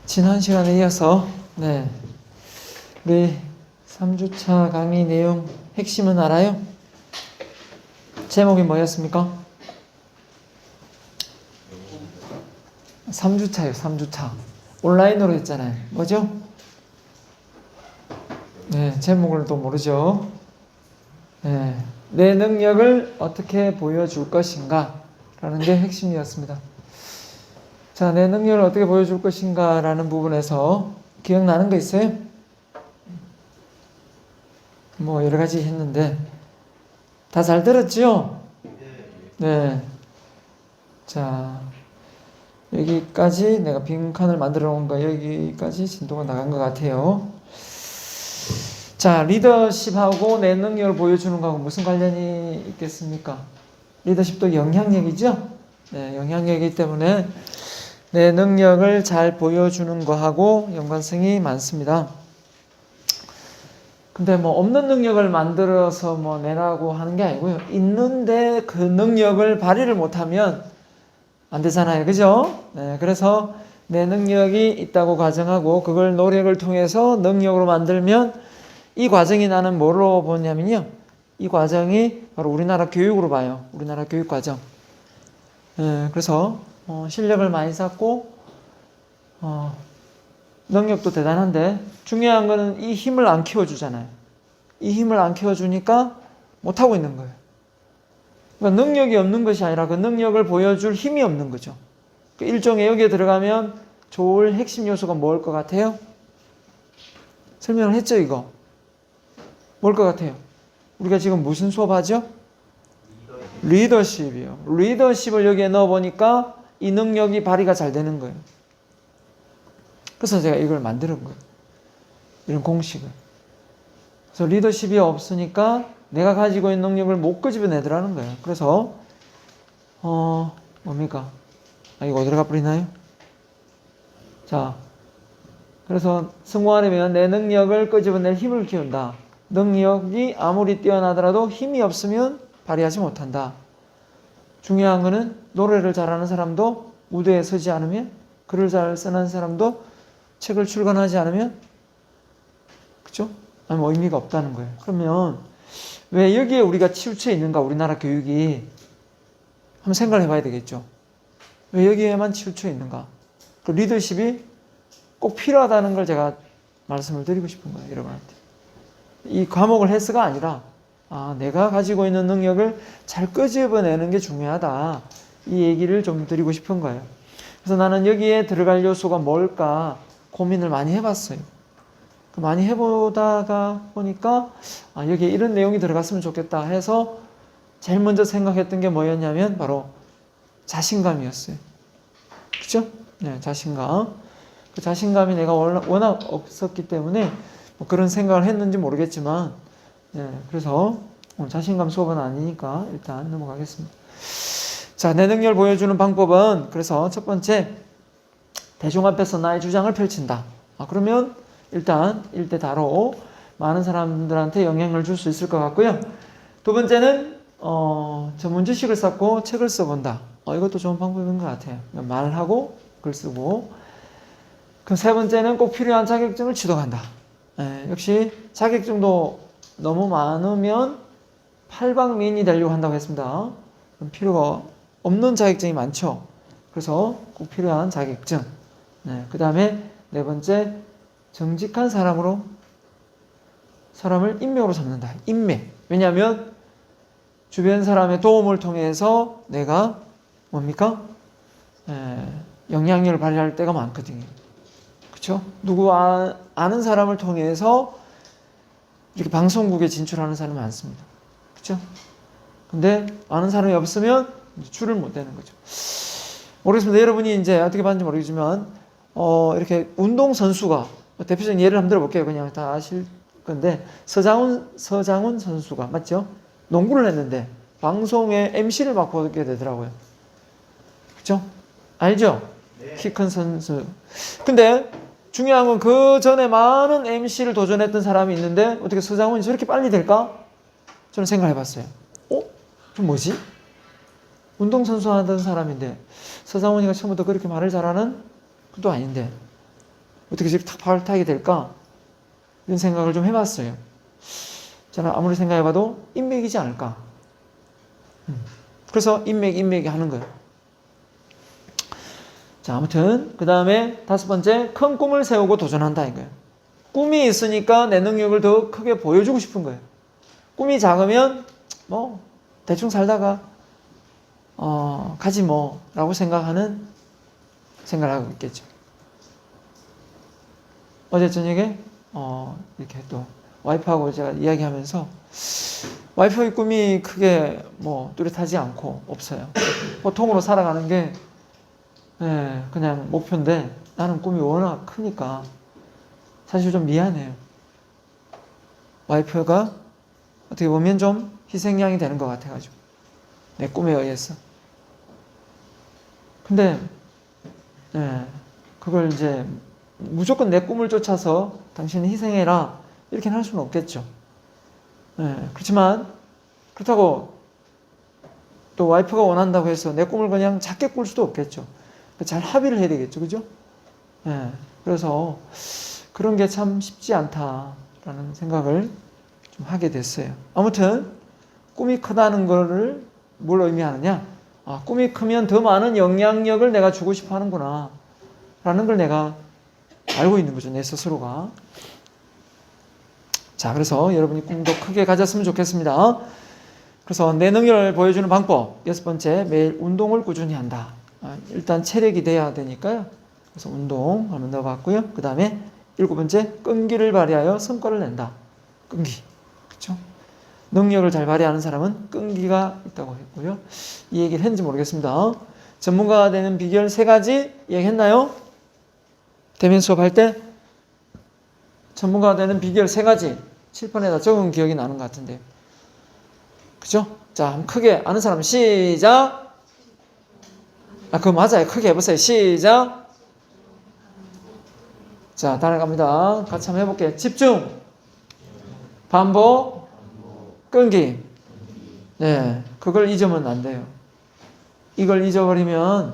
지난 시간에 이어서 우리 3주차 강의 내용 핵심은 알아요? 제목이 뭐였습니까? 3주차요. 3주차 온라인으로 했잖아요. 뭐죠? 제목을 또 모르죠. 내 능력을 어떻게 보여줄 것인가 라는 게 핵심이었습니다. 자, 내 능력을 어떻게 보여줄 것인가 라는 부분에서 기억나는 거 있어요? 뭐 여러 가지 했는데 다 잘 들었죠? 네. 자, 여기까지 내가 빈칸을 만들어 놓은 거 여기까지 진도가 나간 것 같아요. 자, 리더십하고 내 능력을 보여주는 거하고 무슨 관련이 있겠습니까? 리더십도 영향력이죠? 영향력이기 때문에 내 능력을 잘 보여주는 거하고 연관성이 많습니다. 근데 뭐 없는 능력을 만들어서 뭐 내라고 하는 게 아니고요. 있는데 그 능력을 발휘를 못하면 안 되잖아요. 그죠? 그래서 내 능력이 있다고 가정하고 그걸 노력을 통해서 능력으로 만들면 이 과정이 나는 뭐로 보냐면요. 이 과정이 바로 우리나라 교육으로 봐요. 우리나라 교육 과정. 그래서 실력을 많이 쌓고 능력도 대단한데 중요한 거는 이 힘을 안 키워주잖아요. 이 힘을 안 키워주니까 못하고 있는 거예요. 그러니까 능력이 없는 것이 아니라 그 능력을 보여줄 힘이 없는 거죠. 그 일종의 여기에 들어가면 좋을 핵심 요소가 뭘 것 같아요? 설명을 했죠, 이거. 뭘 것 같아요? 우리가 지금 무슨 수업하죠? 리더십이요. 리더십을 여기에 넣어보니까 이 능력이 발휘가 잘 되는 거예요. 그래서 제가 이걸 만드는 거예요. 이런 공식을. 그래서 리더십이 없으니까 내가 가지고 있는 능력을 못 끄집어내더라는 거예요. 그래서 뭡니까? 이거 어디로 가버리나요? 자, 그래서 성공하려면 내 능력을 끄집어낼 힘을 키운다. 능력이 아무리 뛰어나더라도 힘이 없으면 발휘하지 못한다. 중요한 거는 노래를 잘하는 사람도 무대에 서지 않으면, 글을 잘 쓰는 사람도 책을 출간하지 않으면, 그죠? 아니, 뭐 의미가 없다는 거예요. 그러면 왜 여기에 우리가 치우쳐 있는가? 우리나라 교육이 한번 생각을 해봐야 되겠죠. 왜 여기에만 치우쳐 있는가? 그 리더십이 꼭 필요하다는 걸 제가 말씀을 드리고 싶은 거예요, 여러분한테. 이 과목을 해서가 아니라 내가 가지고 있는 능력을 잘 끄집어내는 게 중요하다. 이 얘기를 좀 드리고 싶은 거예요. 그래서 나는 여기에 들어갈 요소가 뭘까 고민을 많이 해봤어요. 많이 해보다가 보니까 여기에 이런 내용이 들어갔으면 좋겠다 해서 제일 먼저 생각했던 게 뭐였냐면 바로 자신감이었어요. 그죠? 자신감. 그 자신감이 내가 워낙 없었기 때문에 뭐 그런 생각을 했는지 모르겠지만 그래서 자신감 수업은 아니니까 일단 넘어가겠습니다. 자, 내 능력을 보여주는 방법은 그래서 첫 번째 대중 앞에서 나의 주장을 펼친다. 그러면 일단 일대다로 많은 사람들한테 영향을 줄 수 있을 것 같고요. 두 번째는 전문 지식을 쌓고 책을 써본다. 이것도 좋은 방법인 것 같아요. 말하고 글 쓰고. 그 세 번째는 꼭 필요한 자격증을 취득한다. 역시 자격증도 너무 많으면 팔방미인이 되려고 한다고 했습니다. 필요가 없는 자격증이 많죠. 그래서 꼭 필요한 자격증. 그 다음에 네 번째, 정직한 사람으로 사람을 인맥으로 삼는다. 인맥. 왜냐하면 주변 사람의 도움을 통해서 내가 뭡니까? 영향력을 발휘할 때가 많거든요. 그렇죠? 누구 아는 사람을 통해서 이렇게 방송국에 진출하는 사람이 많습니다. 그렇죠? 근데 아는 사람이 없으면 줄을 못 대는 거죠. 모르겠습니다. 여러분이 이제 어떻게 봤는지 모르겠지만 이렇게 운동선수가 대표적인 예를 한번 들어볼게요. 그냥 다 아실 건데 서장훈 선수가 맞죠? 농구를 했는데 방송에 MC를 맡게 되더라고요. 그렇죠? 알죠? 네. 키 큰 선수. 근데 중요한 건 그 전에 많은 MC를 도전했던 사람이 있는데 어떻게 서장훈이 저렇게 빨리 될까? 저는 생각해 봤어요. 좀 뭐지? 운동선수 하던 사람인데 서장훈이가 처음부터 그렇게 말을 잘하는 것도 아닌데 어떻게 저렇게 탁 발탁이 될까? 이런 생각을 좀 해봤어요. 저는 아무리 생각해봐도 인맥이지 않을까. 그래서 인맥이 하는 거예요. 자, 아무튼 그 다음에 5번째, 큰 꿈을 세우고 도전한다 이거예요. 꿈이 있으니까 내 능력을 더 크게 보여주고 싶은 거예요. 꿈이 작으면 뭐 대충 살다가 가지 뭐 라고 생각을 하고 있겠죠. 어제 저녁에 이렇게 또 와이프하고 제가 이야기하면서 와이프의 꿈이 크게 뭐 뚜렷하지 않고 없어요. 보통으로 살아가는 게 그냥 목표인데 나는 꿈이 워낙 크니까 사실 좀 미안해요. 와이프가 어떻게 보면 좀 희생양이 되는 것 같아가지고 내 꿈에 의해서. 근데 그걸 이제 무조건 내 꿈을 쫓아서 당신은 희생해라 이렇게는 할 수는 없겠죠. 그렇지만 그렇다고 또 와이프가 원한다고 해서 내 꿈을 그냥 작게 꿀 수도 없겠죠. 잘 합의를 해야 되겠죠. 그죠? 그래서 그런 게 참 쉽지 않다라는 생각을 좀 하게 됐어요. 아무튼 꿈이 크다는 거를 뭘 의미하느냐? 꿈이 크면 더 많은 영향력을 내가 주고 싶어 하는구나 라는 걸 내가 알고 있는 거죠. 내 스스로가. 자, 그래서 여러분이 꿈도 크게 가졌으면 좋겠습니다. 그래서 내 능력을 보여주는 방법 6번째, 매일 운동을 꾸준히 한다. 일단 체력이 돼야 되니까요. 그래서 운동 한번 넣어봤고요. 그 다음에 7번째, 끈기를 발휘하여 성과를 낸다. 끈기. 그렇죠? 능력을 잘 발휘하는 사람은 끈기가 있다고 했고요. 이 얘기를 했는지 모르겠습니다. 전문가가 되는 비결 3가지 얘기했나요? 대면 수업할 때 전문가가 되는 비결 3가지 칠판에다 적은 기억이 나는 것 같은데, 그죠? 자, 한번 크게 아는 사람 시작. 그거 맞아요. 크게 해보세요. 시작. 자, 따라갑니다. 같이 한번 해볼게요. 집중, 반복, 끈기. 네, 그걸 잊으면 안 돼요. 이걸 잊어버리면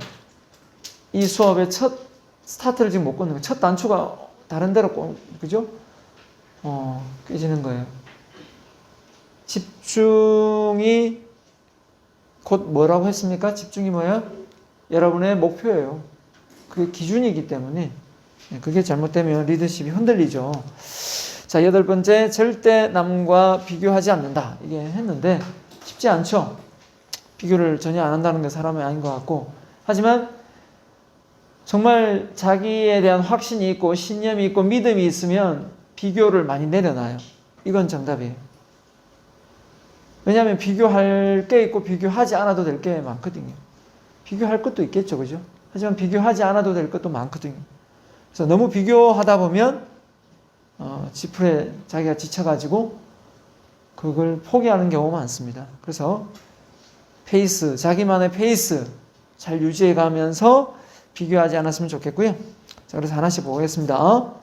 이 수업의 첫 스타트를 지금 못 걷는 거예요. 첫 단추가 다른 데로 그죠? 깨지는 거예요. 집중이 곧 뭐라고 했습니까? 집중이 뭐예요? 여러분의 목표예요. 그게 기준이기 때문에 그게 잘못되면 리더십이 흔들리죠. 자, 8번째, 절대 남과 비교하지 않는다. 이게 했는데 쉽지 않죠. 비교를 전혀 안 한다는 게 사람이 아닌 것 같고, 하지만 정말 자기에 대한 확신이 있고 신념이 있고 믿음이 있으면 비교를 많이 내려놔요. 이건 정답이에요. 왜냐하면 비교할 게 있고 비교하지 않아도 될 게 많거든요. 비교할 것도 있겠죠, 그죠? 하지만 비교하지 않아도 될 것도 많거든요. 그래서 너무 비교하다 보면 지풀에 자기가 지쳐가지고 그걸 포기하는 경우가 많습니다. 그래서 페이스, 자기만의 페이스 잘 유지해가면서 비교하지 않았으면 좋겠고요. 자, 그래서 하나씩 보겠습니다.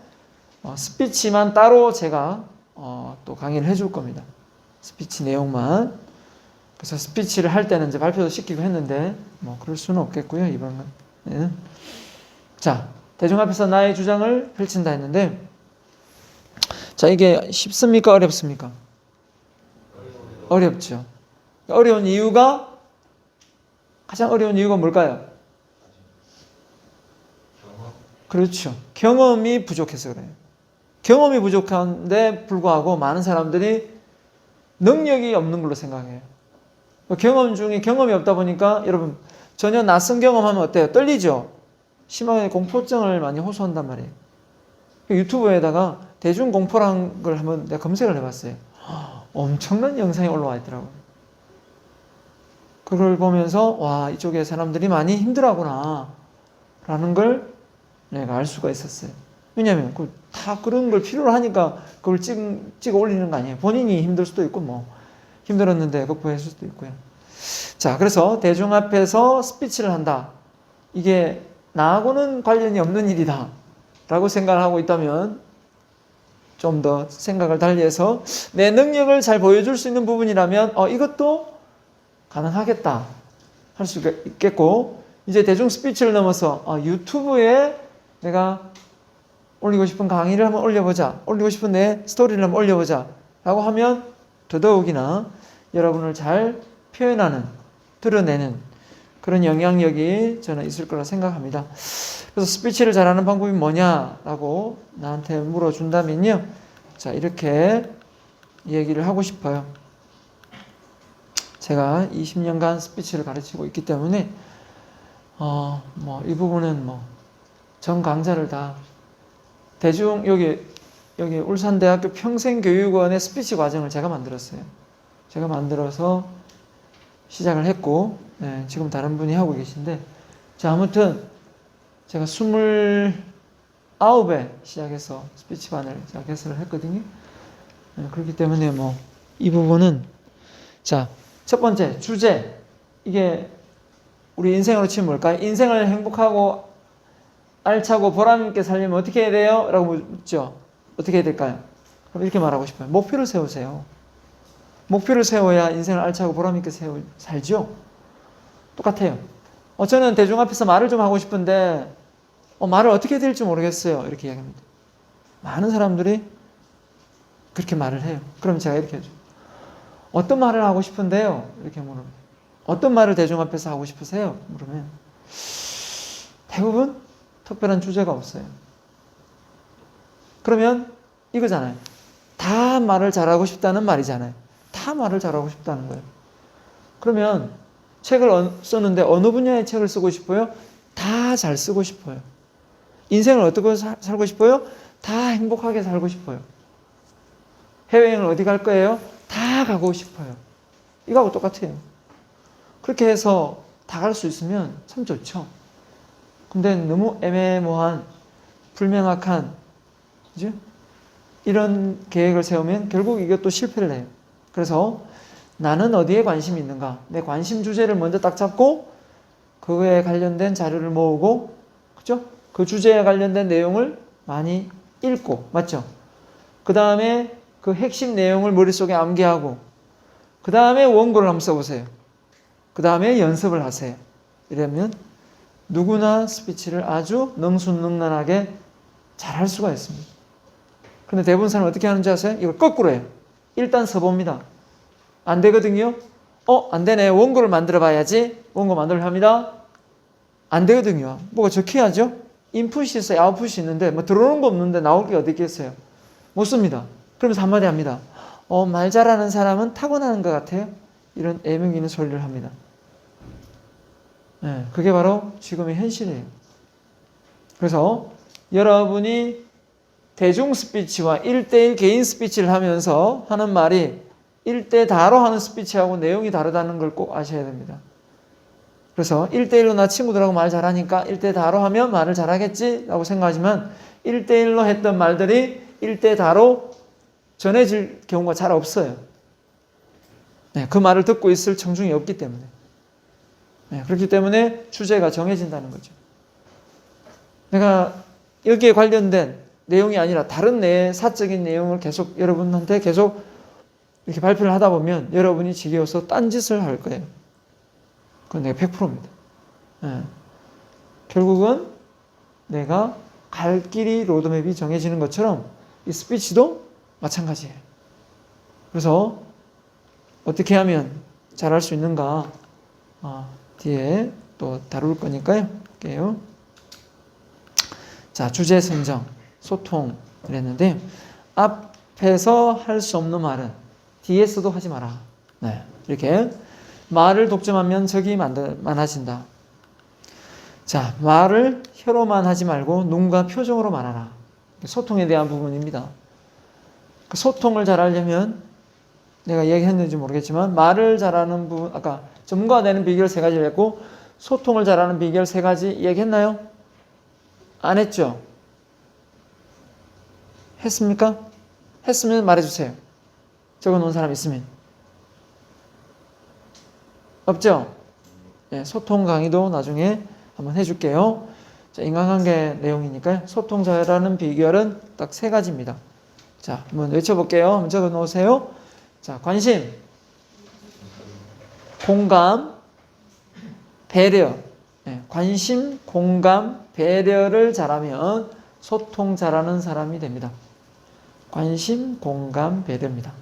스피치만 따로 제가 또 강의를 해줄 겁니다. 스피치 내용만. 그래서 스피치를 할 때는 이제 발표도 시키고 했는데 뭐 그럴 수는 없겠고요, 이번에는. 자, 대중 앞에서 나의 주장을 펼친다 했는데, 자, 이게 쉽습니까? 어렵습니까? 어렵죠. 어려운 이유가, 가장 어려운 이유가 뭘까요? 그렇죠. 경험이 부족해서 그래요. 경험이 부족한데 불구하고 많은 사람들이 능력이 없는 걸로 생각해요. 경험 중에 경험이 없다 보니까 여러분 전혀 낯선 경험하면 어때요? 떨리죠? 심하게 공포증을 많이 호소한단 말이에요. 유튜브에다가 대중공포라는 걸 한번 내가 검색을 해봤어요. 엄청난 영상이 올라와 있더라고요. 그걸 보면서 와, 이쪽에 사람들이 많이 힘들어하구나 라는 걸 내가 알 수가 있었어요. 왜냐하면 다 그런 걸 필요로 하니까 그걸 찍어 올리는 거 아니에요. 본인이 힘들 수도 있고 뭐 힘들었는데 극복했을 수도 있고요. 자, 그래서 대중 앞에서 스피치를 한다. 이게 나하고는 관련이 없는 일이다 라고 생각을 하고 있다면 좀 더 생각을 달리해서 내 능력을 잘 보여줄 수 있는 부분이라면 이것도 가능하겠다 할 수가 있겠고, 이제 대중 스피치를 넘어서 유튜브에 내가 올리고 싶은 강의를 한번 올려보자. 올리고 싶은 내 스토리를 한번 올려보자. 라고 하면 더더욱이나 여러분을 잘 표현하는, 드러내는 그런 영향력이 저는 있을 거라 생각합니다. 그래서 스피치를 잘하는 방법이 뭐냐라고 나한테 물어준다면요. 자, 이렇게 얘기를 하고 싶어요. 제가 20년간 스피치를 가르치고 있기 때문에 이 부분은 전 강좌를 다 대중 여기 울산대학교 평생교육원의 스피치 과정을 제가 만들었어요. 제가 만들어서 시작을 했고 지금 다른 분이 하고 계신데 자 아무튼 제가 29에 시작해서 스피치반을 제가 개설을 했거든요. 그렇기 때문에 이 부분은 자 첫 번째 주제 이게 우리 인생으로 치면 뭘까요? 인생을 행복하고 알차고 보람있게 살려면 어떻게 해야 돼요? 라고 묻죠. 어떻게 해야 될까요? 그럼 이렇게 말하고 싶어요. 목표를 세우세요. 목표를 세워야 인생을 알차고 보람있게 살죠. 똑같아요. 저는 대중 앞에서 말을 좀 하고 싶은데 말을 어떻게 해야 될지 모르겠어요. 이렇게 이야기합니다. 많은 사람들이 그렇게 말을 해요. 그럼 제가 이렇게 해줘. 어떤 말을 하고 싶은데요? 이렇게 물으면 어떤 말을 대중 앞에서 하고 싶으세요? 물으면 대부분 특별한 주제가 없어요. 그러면 이거잖아요. 다 말을 잘하고 싶다는 말이잖아요. 다 말을 잘하고 싶다는 거예요. 그러면 책을 썼는데 어느 분야의 책을 쓰고 싶어요? 다 잘 쓰고 싶어요. 인생을 어떻게 살고 싶어요? 다 행복하게 살고 싶어요. 해외여행을 어디 갈 거예요? 다 가고 싶어요. 이거하고 똑같아요. 그렇게 해서 다 갈 수 있으면 참 좋죠. 근데 너무 애매모호한, 불명확한, 그죠? 이런 계획을 세우면 결국 이것도 실패를 해요. 그래서 나는 어디에 관심이 있는가? 내 관심 주제를 먼저 딱 잡고 그거에 관련된 자료를 모으고, 그죠? 그 주제에 관련된 내용을 많이 읽고, 맞죠? 그 다음에 그 핵심 내용을 머릿속에 암기하고, 그 다음에 원고를 한번 써보세요. 그 다음에 연습을 하세요. 이러면 누구나 스피치를 아주 능수능란하게 잘할 수가 있습니다. 근데 대부분 사람은 어떻게 하는지 아세요? 이걸 거꾸로 해요. 일단 써봅니다. 안 되거든요. 안 되네. 원고를 만들어 봐야지. 원고 만들어 합니다. 안 되거든요. 뭐가 적혀야죠. 인풋이 있어요. 아웃풋이 있는데 들어오는 거 없는데 나올 게 어디 있겠어요. 못 씁니다. 그러면서 한마디 합니다. 말 잘하는 사람은 타고나는 것 같아요. 이런 애명 있는 소리를 합니다. 그게 바로 지금의 현실이에요. 그래서 여러분이 대중 스피치와 1대1 개인 스피치를 하면서 하는 말이 1대 다로 하는 스피치하고 내용이 다르다는 걸 꼭 아셔야 됩니다. 그래서 1대1로 나 친구들하고 말 잘하니까 1대 다로 하면 말을 잘하겠지 라고 생각하지만 1대1로 했던 말들이 1대 다로 전해질 경우가 잘 없어요. 그 말을 듣고 있을 청중이 없기 때문에. 그렇기 때문에 주제가 정해진다는 거죠. 내가 여기에 관련된 내용이 아니라 다른 내 사적인 내용을 계속 여러분한테 계속 이렇게 발표를 하다 보면 여러분이 지겨워서 딴짓을 할 거예요. 그건 내가 100%입니다. 결국은 내가 갈 길이 로드맵이 정해지는 것처럼 이 스피치도 마찬가지예요. 그래서 어떻게 하면 잘할 수 있는가 뒤에 또 다룰 거니까요. 볼게요. 자, 주제 선정, 소통을 했는데 앞에서 할 수 없는 말은 뒤에서도 하지 마라. 이렇게 말을 독점하면 적이 많아진다. 자, 말을 혀로만 하지 말고 눈과 표정으로 말하라. 소통에 대한 부분입니다. 그 소통을 잘하려면 내가 얘기했는지 모르겠지만 말을 잘하는 부분, 아까 전문가가 되는 비결 3가지를 했고 소통을 잘하는 비결 3가지 얘기했나요? 안 했죠? 했습니까? 했으면 말해주세요. 적어놓은 사람 있으면. 없죠? 소통 강의도 나중에 한번 해줄게요. 자, 인간관계 내용이니까요. 소통 잘하는 비결은 딱 3가지입니다. 자, 한번 외쳐볼게요. 한번 적어놓으세요. 자, 관심, 공감, 배려. 관심, 공감, 배려를 잘하면 소통 잘하는 사람이 됩니다. 관심, 공감, 배려입니다.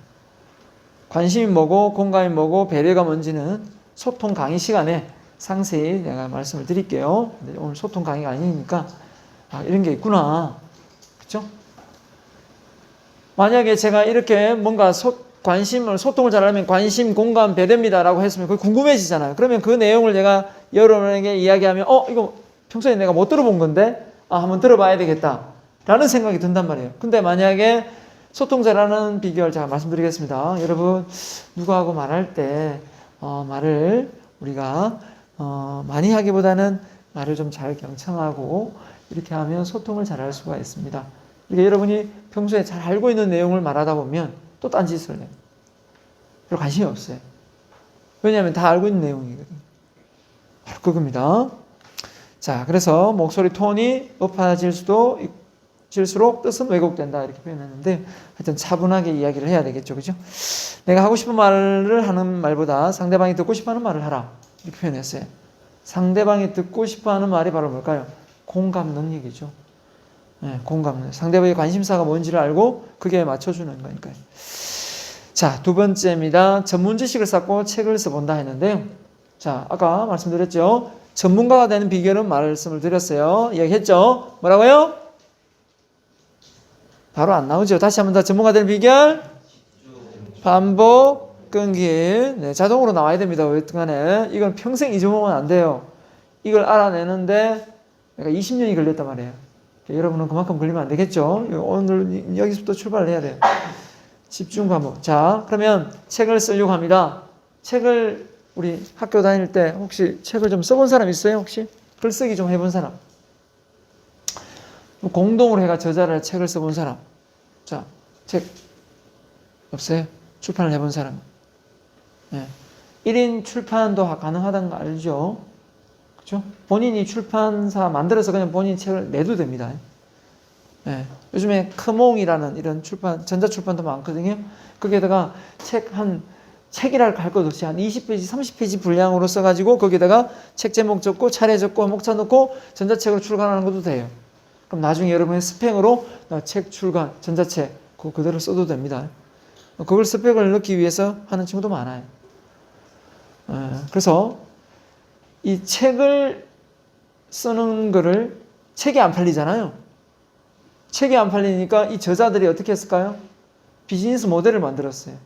관심이 뭐고 공감이 뭐고 배려가 뭔지는 소통 강의 시간에 상세히 내가 말씀을 드릴게요. 근데 오늘 소통 강의가 아니니까 이런 게 있구나. 그렇죠? 만약에 제가 이렇게 뭔가 소통을 잘하면 관심, 공감, 배려입니다 라고 했으면 그게 궁금해지잖아요. 그러면 그 내용을 내가 여러분에게 이야기하면 이거 평소에 내가 못 들어본 건데 한번 들어봐야 되겠다 라는 생각이 든단 말이에요. 근데 만약에 소통 잘하는 비결 제가 말씀드리겠습니다. 여러분 누구하고 말할 때 말을 우리가 많이 하기보다는 말을 좀 잘 경청하고 이렇게 하면 소통을 잘할 수가 있습니다. 이게 여러분이 평소에 잘 알고 있는 내용을 말하다 보면 또 딴짓을 해요. 별로 관심이 없어요. 왜냐하면 다 알고 있는 내용이거든요. 바로 그겁니다. 자, 그래서 목소리 톤이 높아질수록 뜻은 왜곡된다 이렇게 표현했는데 하여튼 차분하게 이야기를 해야 되겠죠. 그죠? 내가 하고 싶은 말을 하는 말보다 상대방이 듣고 싶어하는 말을 하라 이렇게 표현했어요. 상대방이 듣고 싶어하는 말이 바로 뭘까요? 공감 능력이죠. 네, 공감 능력. 상대방의 관심사가 뭔지를 알고 그게 맞춰주는 거니까요. 자, 두 번째입니다. 전문 지식을 쌓고 책을 써본다 했는데요. 자, 아까 말씀드렸죠. 전문가가 되는 비결은 말씀을 드렸어요. 이야기했죠. 뭐라고요? 바로 안 나오죠. 다시 한번 더 전문가 되는 비결. 반복, 끊기. 네, 자동으로 나와야 됩니다. 어쨌든간에 이건 평생 잊어먹으면 안 돼요. 이걸 알아내는데 내가 20년이 걸렸단 말이에요. 여러분은 그만큼 걸리면 안 되겠죠. 오늘 여기서부터 출발을 해야 돼요. 집중 반복. 자, 그러면 책을 쓰려고 합니다. 책을 우리 학교 다닐 때 혹시 책을 좀 써본 사람 있어요? 혹시 글쓰기 좀 해본 사람? 공동으로 해가 저자를 책을 써본 사람? 자, 책 없어요? 출판을 해본 사람? 네. 1인 출판도 가능하다는 거 알죠? 그렇죠? 본인이 출판사 만들어서 그냥 본인 책을 내도 됩니다. 네. 요즘에 크몽이라는 이런 출판, 전자출판도 많거든요. 거기에다가 책이랄 할 것 없이 한 20페이지, 30페이지 분량으로 써가지고 거기에다가 책 제목 적고 차례 적고 목차 넣고 전자책으로 출간하는 것도 돼요. 그럼 나중에 여러분의 스펙으로 책 출간, 전자책 그거 그대로 써도 됩니다. 그걸 스펙을 넣기 위해서 하는 친구도 많아요. 그래서 이 책을 쓰는 거를 책이 안 팔리잖아요. 책이 안 팔리니까 이 저자들이 어떻게 했을까요? 비즈니스 모델을 만들었어요.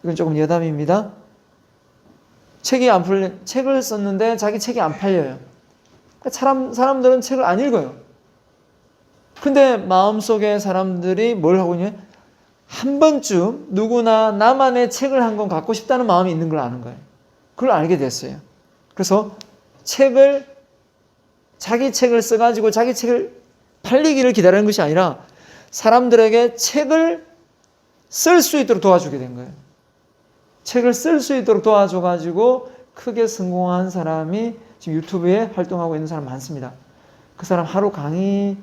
이건 조금 여담입니다. 책을 썼는데 자기 책이 안 팔려요. 사람들은 책을 안 읽어요. 근데 마음속에 사람들이 뭘 하고 있냐? 한 번쯤 누구나 나만의 책을 한 권 갖고 싶다는 마음이 있는 걸 아는 거예요. 그걸 알게 됐어요. 그래서 자기 책을 써가지고 자기 책을 팔리기를 기다리는 것이 아니라 사람들에게 책을 쓸 수 있도록 도와주게 된 거예요. 책을 쓸 수 있도록 도와줘가지고 크게 성공한 사람이 지금 유튜브에 활동하고 있는 사람 많습니다. 그 사람 하루 강의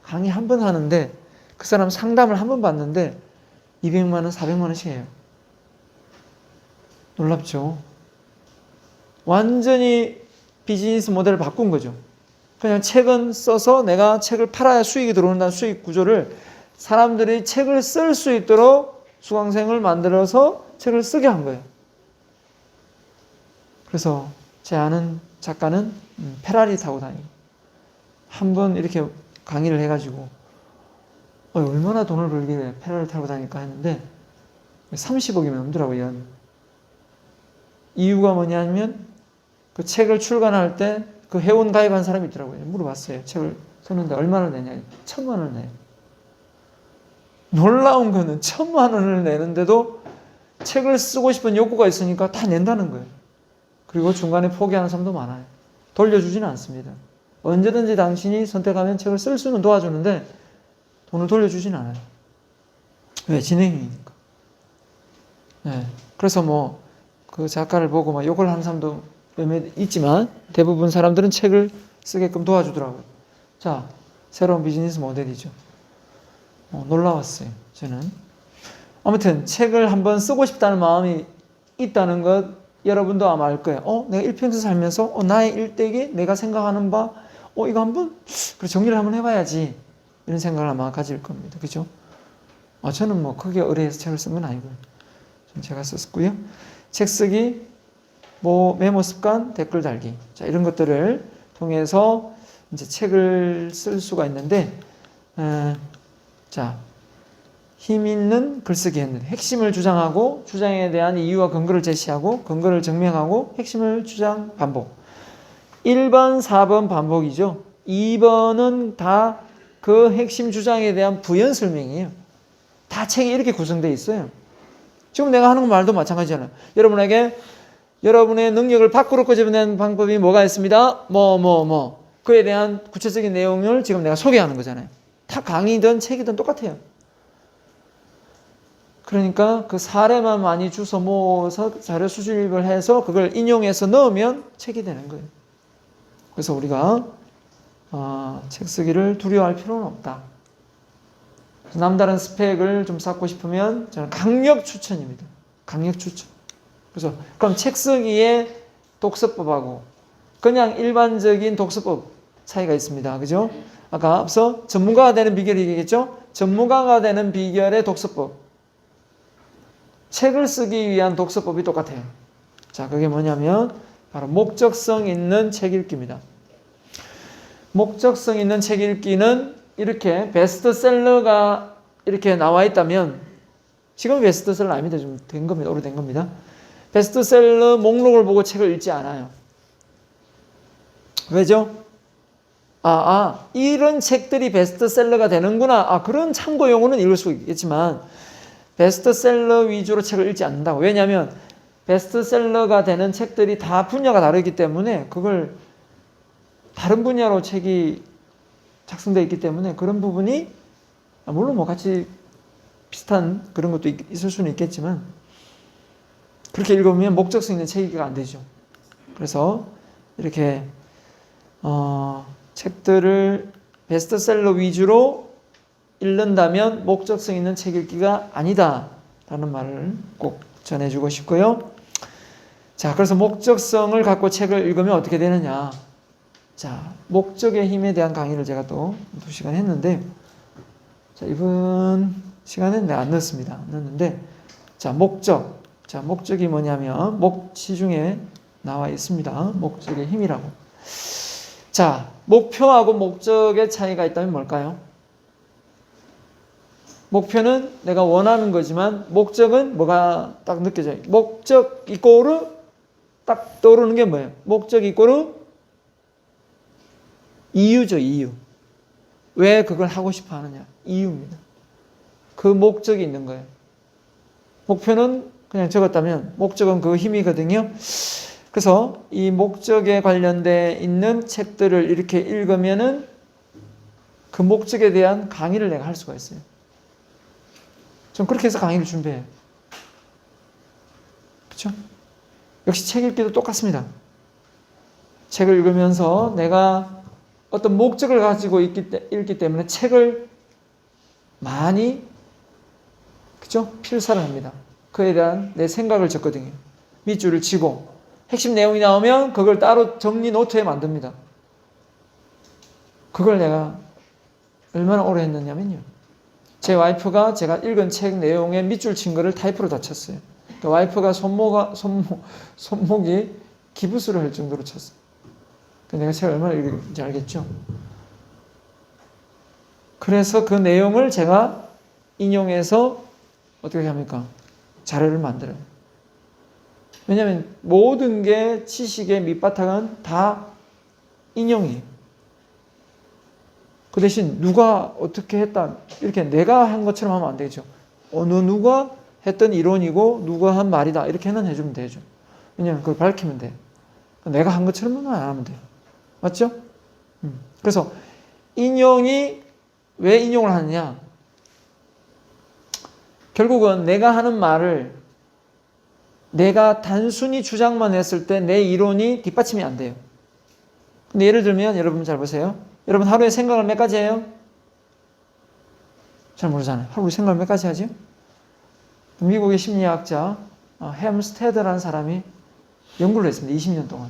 한 번 하는데 그 사람 상담을 한 번 받는데 200만 원, 400만 원씩 해요. 놀랍죠? 완전히 비즈니스 모델을 바꾼 거죠. 그냥 책은 써서 내가 책을 팔아야 수익이 들어온다는 수익 구조를 사람들이 책을 쓸 수 있도록 수강생을 만들어서 책을 쓰게 한 거예요. 그래서 제 아는 작가는 페라리 타고 다니고 한 번 이렇게 강의를 해가지고 얼마나 돈을 벌길래 페라리 타고 다닐까 했는데 30억이면 넘더라고요. 이유가 뭐냐면 그 책을 출간할 때 그 회원 가입한 사람이 있더라고요. 물어봤어요. 책을 쓰는데 얼마나 내냐? 1,000만 원을 내요. 놀라운 거는 1,000만 원을 내는데도 책을 쓰고 싶은 욕구가 있으니까 다 낸다는 거예요. 그리고 중간에 포기하는 사람도 많아요. 돌려주지는 않습니다. 언제든지 당신이 선택하면 책을 쓸 수는 도와주는데 돈을 돌려주지는 않아요. 왜? 진행이니까. 네. 그래서 그 작가를 보고 막 욕을 하는 사람도 몇몇 있지만 대부분 사람들은 책을 쓰게끔 도와주더라고요. 자, 새로운 비즈니스 모델이죠. 놀라웠어요. 저는. 아무튼 책을 한번 쓰고 싶다는 마음이 있다는 것 여러분도 아마 알 거예요. 내가 일평생 살면서 나의 일대기 내가 생각하는 바 이거 한번 정리를 한번 해봐야지 이런 생각을 아마 가질 겁니다. 그죠? 저는 뭐 크게 의뢰해서 책을 쓴 건 아니고요. 좀 제가 썼고요. 책 쓰기, 뭐 메모 습관, 댓글 달기. 자, 이런 것들을 통해서 이제 책을 쓸 수가 있는데, 자, 힘 있는 글쓰기 했는데, 핵심을 주장하고, 주장에 대한 이유와 근거를 제시하고, 근거를 증명하고, 핵심을 주장, 반복. 1번, 4번 반복이죠. 2번은 다 그 핵심 주장에 대한 부연 설명이에요. 다 책이 이렇게 구성되어 있어요. 지금 내가 하는 말도 마찬가지잖아요. 여러분에게 여러분의 능력을 밖으로 끄집어내는 방법이 뭐가 있습니다. 그에 대한 구체적인 내용을 지금 내가 소개하는 거잖아요. 다 강의든 책이든 똑같아요. 그러니까 그 사례만 많이 주워 모아서 자료 수집을 해서 그걸 인용해서 넣으면 책이 되는 거예요. 그래서 우리가 책 쓰기를 두려워할 필요는 없다. 남다른 스펙을 좀 쌓고 싶으면 저는 강력 추천입니다. 강력 추천. 그래서 그럼 책 쓰기의 독서법하고 그냥 일반적인 독서법 차이가 있습니다. 그죠? 아까 앞서 전문가가 되는 비결이 얘기했죠? 전문가가 되는 비결의 독서법. 책을 쓰기 위한 독서법이 똑같아요. 자, 그게 뭐냐면 바로 목적성 있는 책 읽기입니다. 목적성 있는 책 읽기는 이렇게 베스트셀러가 이렇게 나와 있다면, 지금 베스트셀러 아닙니다. 좀 된 겁니다. 오래된 겁니다. 베스트셀러 목록을 보고 책을 읽지 않아요. 왜죠? 이런 책들이 베스트셀러가 되는구나. 그런 참고용어는 읽을 수 있겠지만 베스트셀러 위주로 책을 읽지 않는다고. 왜냐하면 베스트셀러가 되는 책들이 다 분야가 다르기 때문에 그걸 다른 분야로 책이 작성되어 있기 때문에 그런 부분이 물론 뭐 같이 비슷한 그런 것도 있을 수는 있겠지만 그렇게 읽으면 목적성 있는 책이가 안 되죠. 그래서 이렇게 책들을 베스트셀러 위주로 읽는다면 목적성 있는 책 읽기가 아니다라는 말을 꼭 전해주고 싶고요. 자, 그래서 목적성을 갖고 책을 읽으면 어떻게 되느냐. 자, 목적의 힘에 대한 강의를 제가 또 2시간 했는데, 자, 이번 시간엔 내가 안 넣었습니다. 안 넣었는데, 자, 목적. 자, 목적이 뭐냐면, 시중에 나와 있습니다. 목적의 힘이라고. 자, 목표하고 목적의 차이가 있다면 뭘까요? 목표는 내가 원하는 거지만, 목적은 뭐가 딱 느껴져요? 목적 이꼬르 딱 떠오르는 게 뭐예요? 목적 이꼬르 이유죠, 이유. 왜 그걸 하고 싶어 하느냐? 이유입니다. 그 목적이 있는 거예요. 목표는 그냥 적었다면 목적은 그 힘이거든요. 그래서 이 목적에 관련돼 있는 책들을 이렇게 읽으면은 그 목적에 대한 강의를 내가 할 수가 있어요. 전 그렇게 해서 강의를 준비해요. 그렇죠? 역시 책 읽기도 똑같습니다. 책을 읽으면서 내가 어떤 목적을 가지고 읽기 때문에 책을 많이, 그죠? 필사를 합니다. 그에 대한 내 생각을 적거든요. 밑줄을 치고 핵심 내용이 나오면 그걸 따로 정리 노트에 만듭니다. 그걸 내가 얼마나 오래 했느냐면요. 제 와이프가 제가 읽은 책 내용에 밑줄 친 거를 타이프로 다 쳤어요. 그러니까 와이프가 손목이 기부스를 할 정도로 쳤어요. 내가 책을 얼마나 읽은지 알겠죠? 그래서 그 내용을 제가 인용해서 어떻게 합니까? 자료를 만들어요. 왜냐하면 모든 게 지식의 밑바탕은 다 인용이에요. 그 대신 누가 어떻게 했다 이렇게 내가 한 것처럼 하면 안 되죠. 어느 누가 했던 이론이고 누가 한 말이다 이렇게는 해주면 되죠. 왜냐하면 그걸 밝히면 돼요. 내가 한 것처럼만 안 하면 돼요. 맞죠? 그래서 인용이 왜 인용을 하느냐? 결국은 내가 하는 말을 내가 단순히 주장만 했을 때 내 이론이 뒷받침이 안 돼요. 근데 예를 들면 여러분 잘 보세요. 여러분 하루에 생각을 몇 가지 해요? 잘 모르잖아요. 하루에 생각을 몇 가지 하죠? 미국의 심리학자 햄스테드라는 사람이 연구를 했습니다. 20년 동안.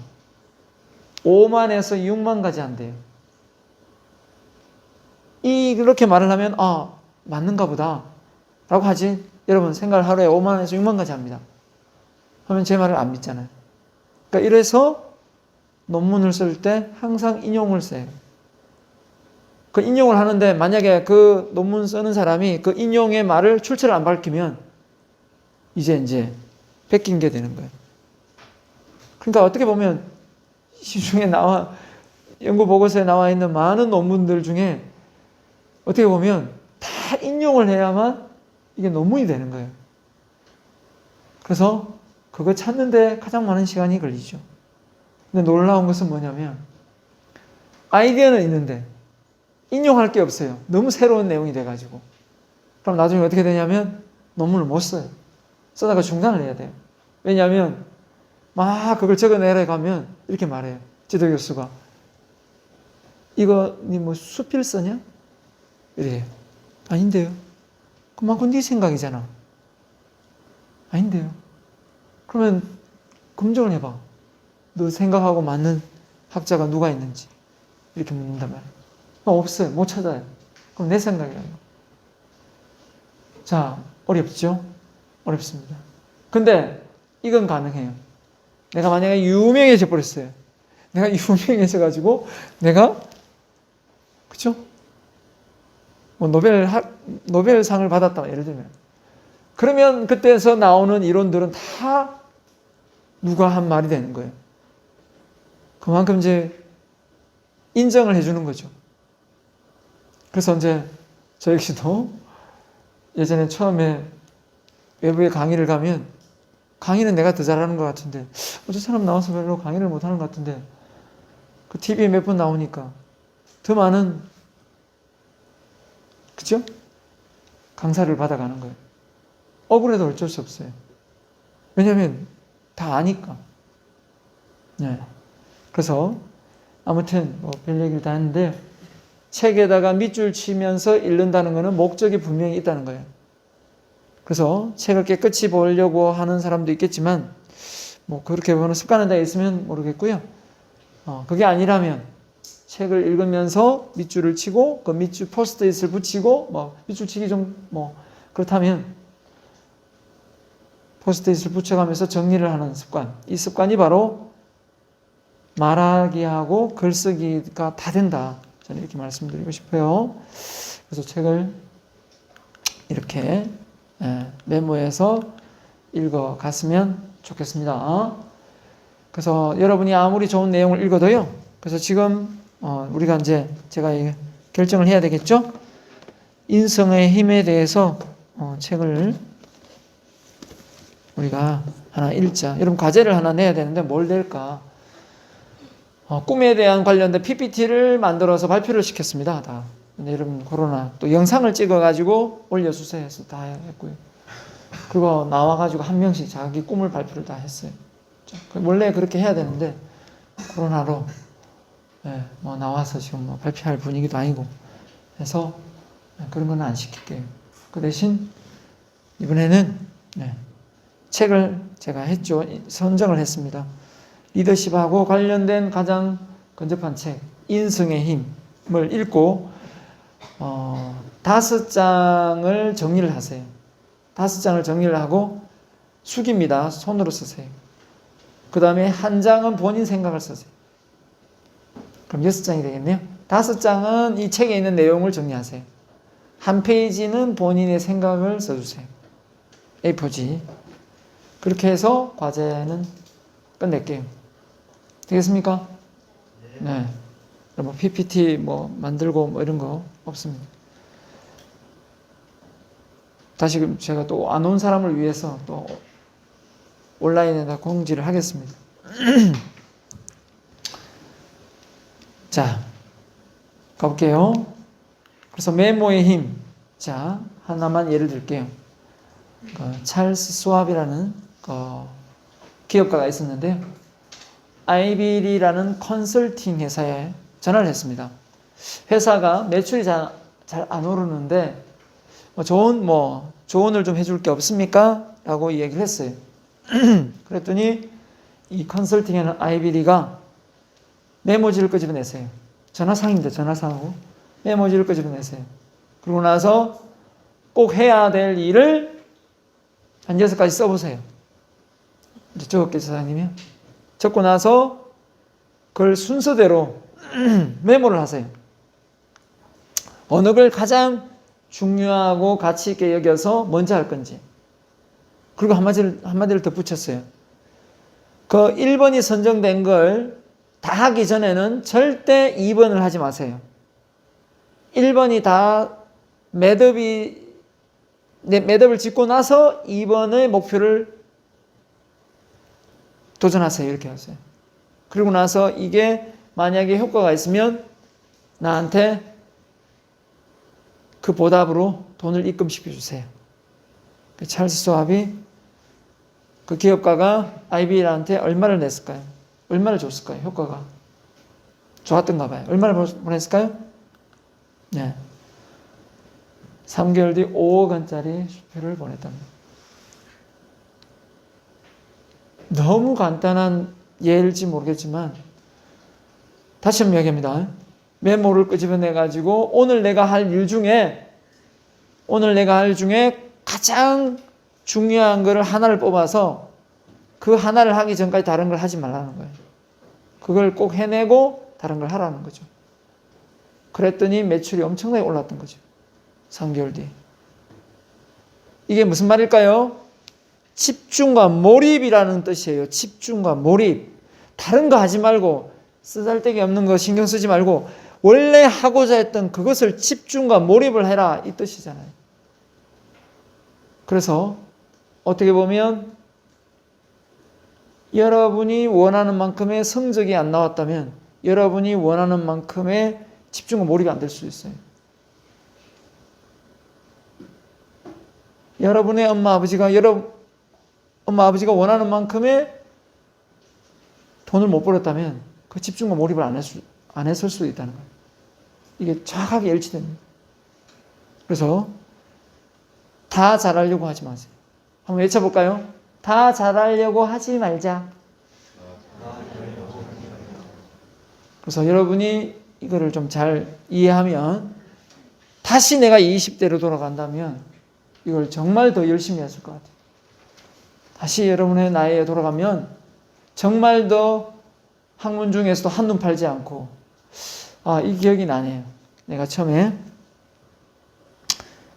5만에서 6만 가지 한대요. 이 이렇게 말을 하면 맞는가 보다 라고 하지. 여러분 생각을 하루에 5만원에서 6만까지 합니다. 하면 제 말을 안 믿잖아요. 그러니까 이래서 논문을 쓸 때 항상 인용을 써요. 그 인용을 하는데 만약에 그 논문 쓰는 사람이 그 인용의 말을 출처를 안 밝히면 이제 베낀 게 되는 거예요. 그러니까 어떻게 보면 시중에 연구 보고서에 나와 있는 많은 논문들 중에 어떻게 보면 다 인용을 해야만 이게 논문이 되는 거예요. 그래서 그거 찾는데 가장 많은 시간이 걸리죠. 근데 놀라운 것은 뭐냐면 아이디어는 있는데 인용할 게 없어요. 너무 새로운 내용이 돼가지고. 그럼 나중에 어떻게 되냐면 논문을 못 써요. 쓰다가 중단을 해야 돼요. 왜냐하면 막 그걸 적어내려 가면 이렇게 말해요. 지도 교수가 이거 니 뭐 수필 쓰냐? 이래요. 아닌데요. 그만큼 네 생각이잖아. 아닌데요. 그러면 검증을 해봐. 너 생각하고 맞는 학자가 누가 있는지 이렇게 묻는단 말이에요. 없어요. 못 찾아요. 그럼 내 생각이라는 거. 자, 어렵죠? 어렵습니다. 근데 이건 가능해요. 내가 만약에 유명해져 버렸어요. 내가 유명해져 가지고 내가 그쵸? 뭐 노벨상을 받았다 예를 들면 그러면 그때서 나오는 이론들은 다 누가 한 말이 되는 거예요. 그만큼 이제 인정을 해주는 거죠. 그래서 이제 저 역시도 예전에 처음에 외부에 강의를 가면 강의는 내가 더 잘하는 것 같은데 저 사람 나와서 별로 강의를 못하는 것 같은데 그 TV에 몇 번 나오니까 더 많은 그죠? 강사를 받아가는 거예요. 억울해도 어쩔 수 없어요. 왜냐하면 다 아니까. 네. 그래서 아무튼 뭐 별 얘기를 다 했는데 책에다가 밑줄 치면서 읽는다는 것은 목적이 분명히 있다는 거예요. 그래서 책을 깨끗이 보려고 하는 사람도 있겠지만 뭐 그렇게 보는 습관은 다 있으면 모르겠고요. 그게 아니라면 책을 읽으면서 밑줄을 치고 그 밑줄 포스트잇을 붙이고 뭐 밑줄 치기 좀 뭐 그렇다면 포스트잇을 붙여가면서 정리를 하는 습관. 이 습관이 바로 말하기하고 글쓰기가 다 된다. 저는 이렇게 말씀드리고 싶어요. 그래서 책을 이렇게 메모해서 읽어갔으면 좋겠습니다. 그래서 여러분이 아무리 좋은 내용을 읽어도요. 그래서 지금 우리가 이제 제가 결정을 해야 되겠죠? 인성의 힘에 대해서 책을 우리가 하나 읽자. 여러분 과제를 하나 내야 되는데 뭘 낼까? 꿈에 대한 관련된 PPT를 만들어서 발표를 시켰습니다. 다. 근데 여러분 코로나 또 영상을 찍어가지고 올려주세요 해서 다 했고요. 그거 나와가지고 한 명씩 자기 꿈을 발표를 다 했어요. 원래 그렇게 해야 되는데 코로나로 뭐 나와서 지금 뭐 발표할 분위기도 아니고 해서 그런 건 안 시킬게요. 그 대신 이번에는 책을 제가 했죠. 선정을 했습니다. 리더십하고 관련된 가장 근접한 책 인성의 힘을 읽고 5장을 정리를 하세요. 5장을 정리를 하고 숙입니다. 손으로 쓰세요. 그 다음에 1장은 본인 생각을 쓰세요. 그럼 6장이 되겠네요. 5장은 이 책에 있는 내용을 정리하세요. 1페이지는 본인의 생각을 써주세요. A4지. 그렇게 해서 과제는 끝낼게요. 되겠습니까? 네. 뭐 PPT 뭐 만들고 뭐 이런 거 없습니다. 다시 제가 또 안 온 사람을 위해서 또 온라인에다 공지를 하겠습니다. 자, 가볼게요. 그래서 메모의 힘. 자, 하나만 예를 들게요. 찰스 스왑이라는 기업가가 있었는데요. IBD라는 컨설팅 회사에 전화를 했습니다. 회사가 매출이 잘 안 오르는데 조언을 좀 해줄 게 없습니까? 라고 얘기를 했어요. 그랬더니 이 컨설팅하는 IBD가 메모지를 끄집어냈어요. 전화상입니다. 전화상으로. 메모지를 끄집어내세요. 그러고 나서 꼭 해야 될 일을 한 6가지 써보세요. 이제 적었겠죠, 사장님이요? 적고 나서 그걸 순서대로 메모를 하세요. 어느 걸 가장 중요하고 가치 있게 여겨서 먼저 할 건지. 그리고 한마디를 더 붙였어요. 그 1번이 선정된 걸 다 하기 전에는 절대 2번을 하지 마세요. 1번이 다 매듭을 짓고 나서 2번의 목표를 도전하세요. 이렇게 하세요. 그리고 나서 이게 만약에 효과가 있으면 나한테 그 보답으로 돈을 입금시켜 주세요. 찰스 스왑이 그 기업가가 IBM한테 얼마를 냈을까요? 얼마를 줬을까요? 효과가 좋았던가 봐요. 얼마를 보냈을까요? 네. 3개월 뒤 5억 원짜리 수표를 보냈답니다. 너무 간단한 예일지 모르겠지만 다시 한번 이야기합니다. 메모를 끄집어내 가지고 오늘 내가 할 일 중에 가장 중요한 거를 하나를 뽑아서 그 하나를 하기 전까지 다른 걸 하지 말라는 거예요. 그걸 꼭 해내고 다른 걸 하라는 거죠. 그랬더니 매출이 엄청나게 올랐던 거죠. 3개월 뒤에. 이게 무슨 말일까요? 집중과 몰입이라는 뜻이에요. 집중과 몰입. 다른 거 하지 말고 쓰잘데기 없는 거 신경 쓰지 말고 원래 하고자 했던 그것을 집중과 몰입을 해라 이 뜻이잖아요. 그래서 어떻게 보면 여러분이 원하는 만큼의 성적이 안 나왔다면 여러분이 원하는 만큼의 집중과 몰입이 안 될 수 있어요. 여러분의 엄마 아버지가 원하는 만큼의 돈을 못 벌었다면 그 집중과 몰입을 안 했을 수도 있다는 거예요. 이게 정확하게 일치됩니다. 그래서 다 잘하려고 하지 마세요. 한번 외쳐볼까요? 다 잘하려고 하지 말자. 그래서 여러분이 이거를 좀 잘 이해하면 다시 내가 20대로 돌아간다면 이걸 정말 더 열심히 했을 것 같아요. 다시 여러분의 나이에 돌아가면 정말 더 학문 중에서도 한눈 팔지 않고 이 기억이 나네요. 내가 처음에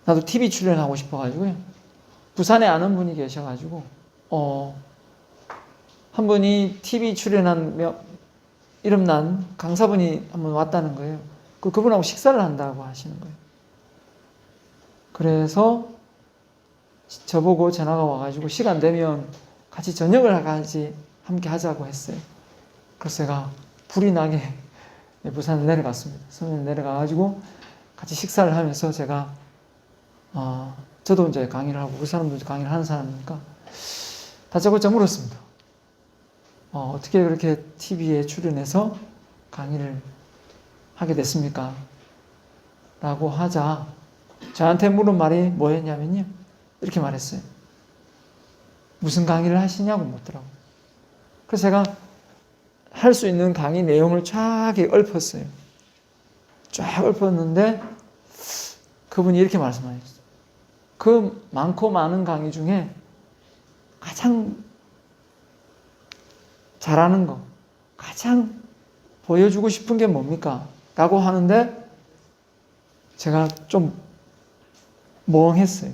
나도 TV 출연하고 싶어가지고요. 부산에 아는 분이 계셔가지고 한 분이 TV 출연한 이름난 강사분이 한번 왔다는 거예요. 그분하고 식사를 한다고 하시는 거예요. 그래서 저보고 전화가 와가지고 시간 되면 같이 저녁을 같이 함께 하자고 했어요. 그래서 제가 불이 나게 부산에 내려갔습니다. 서울에 내려가가지고 같이 식사를 하면서 제가 저도 이제 강의를 하고 그 사람도 강의를 하는 사람이니까 다짜고짜 물었습니다. 어떻게 그렇게 TV에 출연해서 강의를 하게 됐습니까? 라고 하자 저한테 물은 말이 뭐였냐면요. 이렇게 말했어요. 무슨 강의를 하시냐고 묻더라고요. 그래서 제가 할 수 있는 강의 내용을 쫙 읊었어요. 쫙 읊었는데 그분이 이렇게 말씀하셨어요. 그 많고 많은 강의 중에 가장 잘하는 거, 가장 보여주고 싶은 게 뭡니까? 라고 하는데 제가 좀 멍했어요.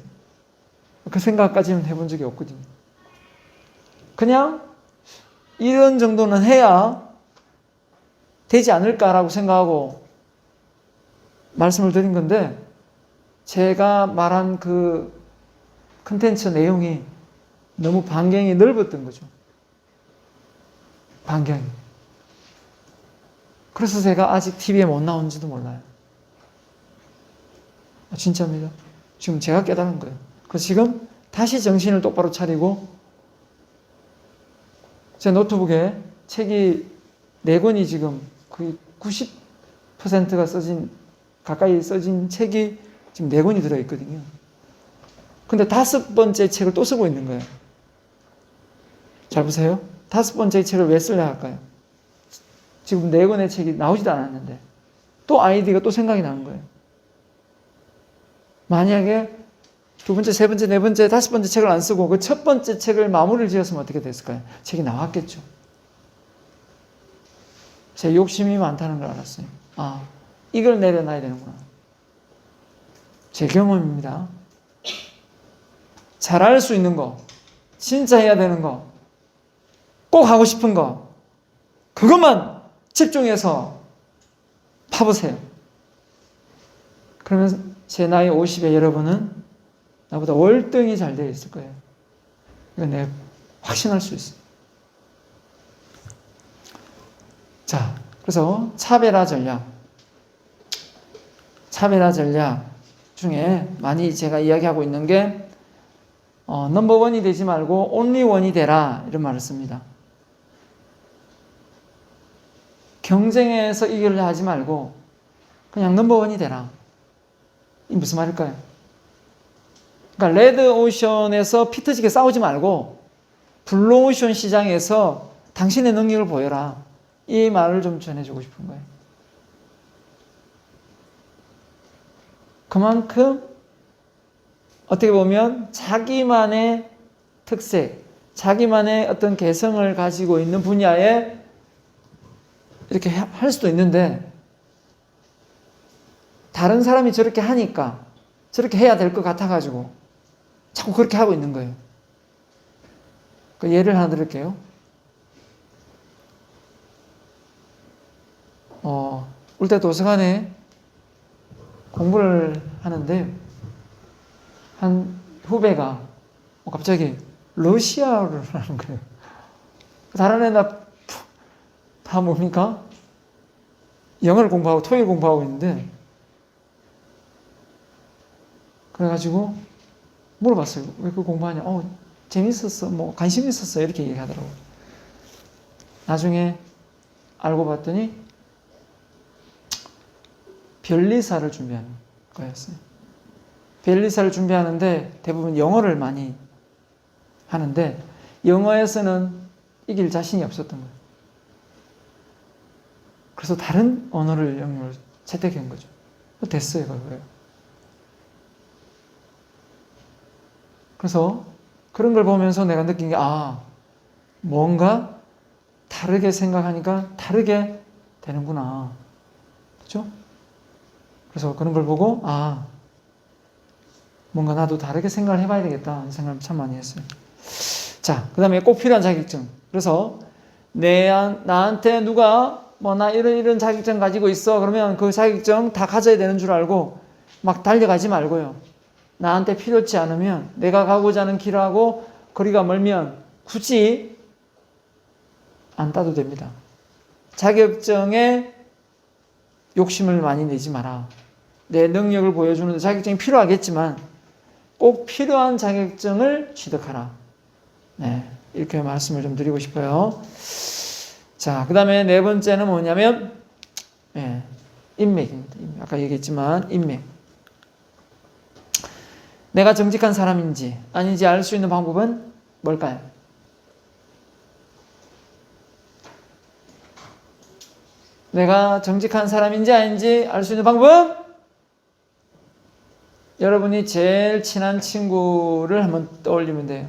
그 생각까지는 해본 적이 없거든요. 그냥 이런 정도는 해야 되지 않을까라고 생각하고 말씀을 드린 건데 제가 말한 그 컨텐츠 내용이 너무 반경이 넓었던 거죠. 반경이. 그래서 제가 아직 TV에 못 나온지도 몰라요. 진짜입니다. 지금 제가 깨달은 거예요. 그래서 지금 다시 정신을 똑바로 차리고 제 노트북에 책이 4권이 지금 거의 90%가 가까이 써진 책이 지금 4권이 들어있거든요. 근데 5번째 책을 또 쓰고 있는 거예요. 잘 보세요. 5번째 책을 왜 쓰려 할까요? 지금 4권의 책이 나오지도 않았는데 또 아이디가 또 생각이 나는 거예요. 만약에 두 번째, 세 번째, 네 번째, 다섯 번째 책을 안 쓰고 그 첫 번째 책을 마무리를 지었으면 어떻게 됐을까요? 책이 나왔겠죠. 제 욕심이 많다는 걸 알았어요. 아, 이걸 내려놔야 되는구나. 제 경험입니다. 잘할 수 있는 거, 진짜 해야 되는 거, 꼭 하고 싶은 거, 그것만 집중해서 파보세요. 그러면 제 나이 50에 여러분은 나보다 월등히 잘 되어 있을 거예요. 이건 내가 확신할 수 있어요. 자, 그래서 차별화 전략 중에 많이 제가 이야기하고 있는 게 넘버원이 되지 말고 온리원이 되라 이런 말을 씁니다. 경쟁에서 이기려 하지 말고 그냥 넘버원이 되라. 이 무슨 말일까요? 그러니까 레드오션에서 피 터지게 싸우지 말고 블루오션 시장에서 당신의 능력을 보여라. 이 말을 좀 전해주고 싶은 거예요. 그만큼 어떻게 보면 자기만의 특색, 자기만의 어떤 개성을 가지고 있는 분야에 이렇게 할 수도 있는데 다른 사람이 저렇게 하니까 저렇게 해야 될 것 같아가지고 자꾸 그렇게 하고 있는 거예요. 그 예를 하나 드릴게요. 올 때 도서관에 공부를 하는데 한 후배가 갑자기 러시아어를 하는 거예요. 다른 애나 다 뭡니까? 영어를 공부하고 토익을 공부하고 있는데 그래가지고 물어봤어요. 왜 그 공부하냐? 재밌었어. 뭐 관심 있었어. 이렇게 얘기하더라고요. 나중에 알고 봤더니 변리사를 준비하는 거였어요. 변리사를 준비하는데 대부분 영어를 많이 하는데 영어에서는 이길 자신이 없었던 거예요. 그래서 다른 언어를 영어를 채택한 거죠. 됐어요. 그거예요. 그래서 그런 걸 보면서 내가 느낀 게 뭔가 다르게 생각하니까 다르게 되는구나. 그렇죠? 그래서 그런 걸 보고 뭔가 나도 다르게 생각을 해봐야 되겠다 이 생각을 참 많이 했어요. 자, 그 다음에 꼭 필요한 자격증. 그래서 나한테 누가 나 이런 자격증 가지고 있어 그러면 그 자격증 다 가져야 되는 줄 알고 막 달려가지 말고요. 나한테 필요치 않으면 내가 가고자 하는 길하고 거리가 멀면 굳이 안 따도 됩니다. 자격증에 욕심을 많이 내지 마라. 내 능력을 보여주는 자격증이 필요하겠지만 꼭 필요한 자격증을 취득하라. 네, 이렇게 말씀을 좀 드리고 싶어요. 자, 그 다음에 네 번째는 뭐냐면 인맥입니다. 아까 얘기했지만 인맥. 내가 정직한 사람인지 아닌지 알 수 있는 방법은 뭘까요? 내가 정직한 사람인지 아닌지 알 수 있는 방법은 여러분이 제일 친한 친구를 한번 떠올리면 돼요.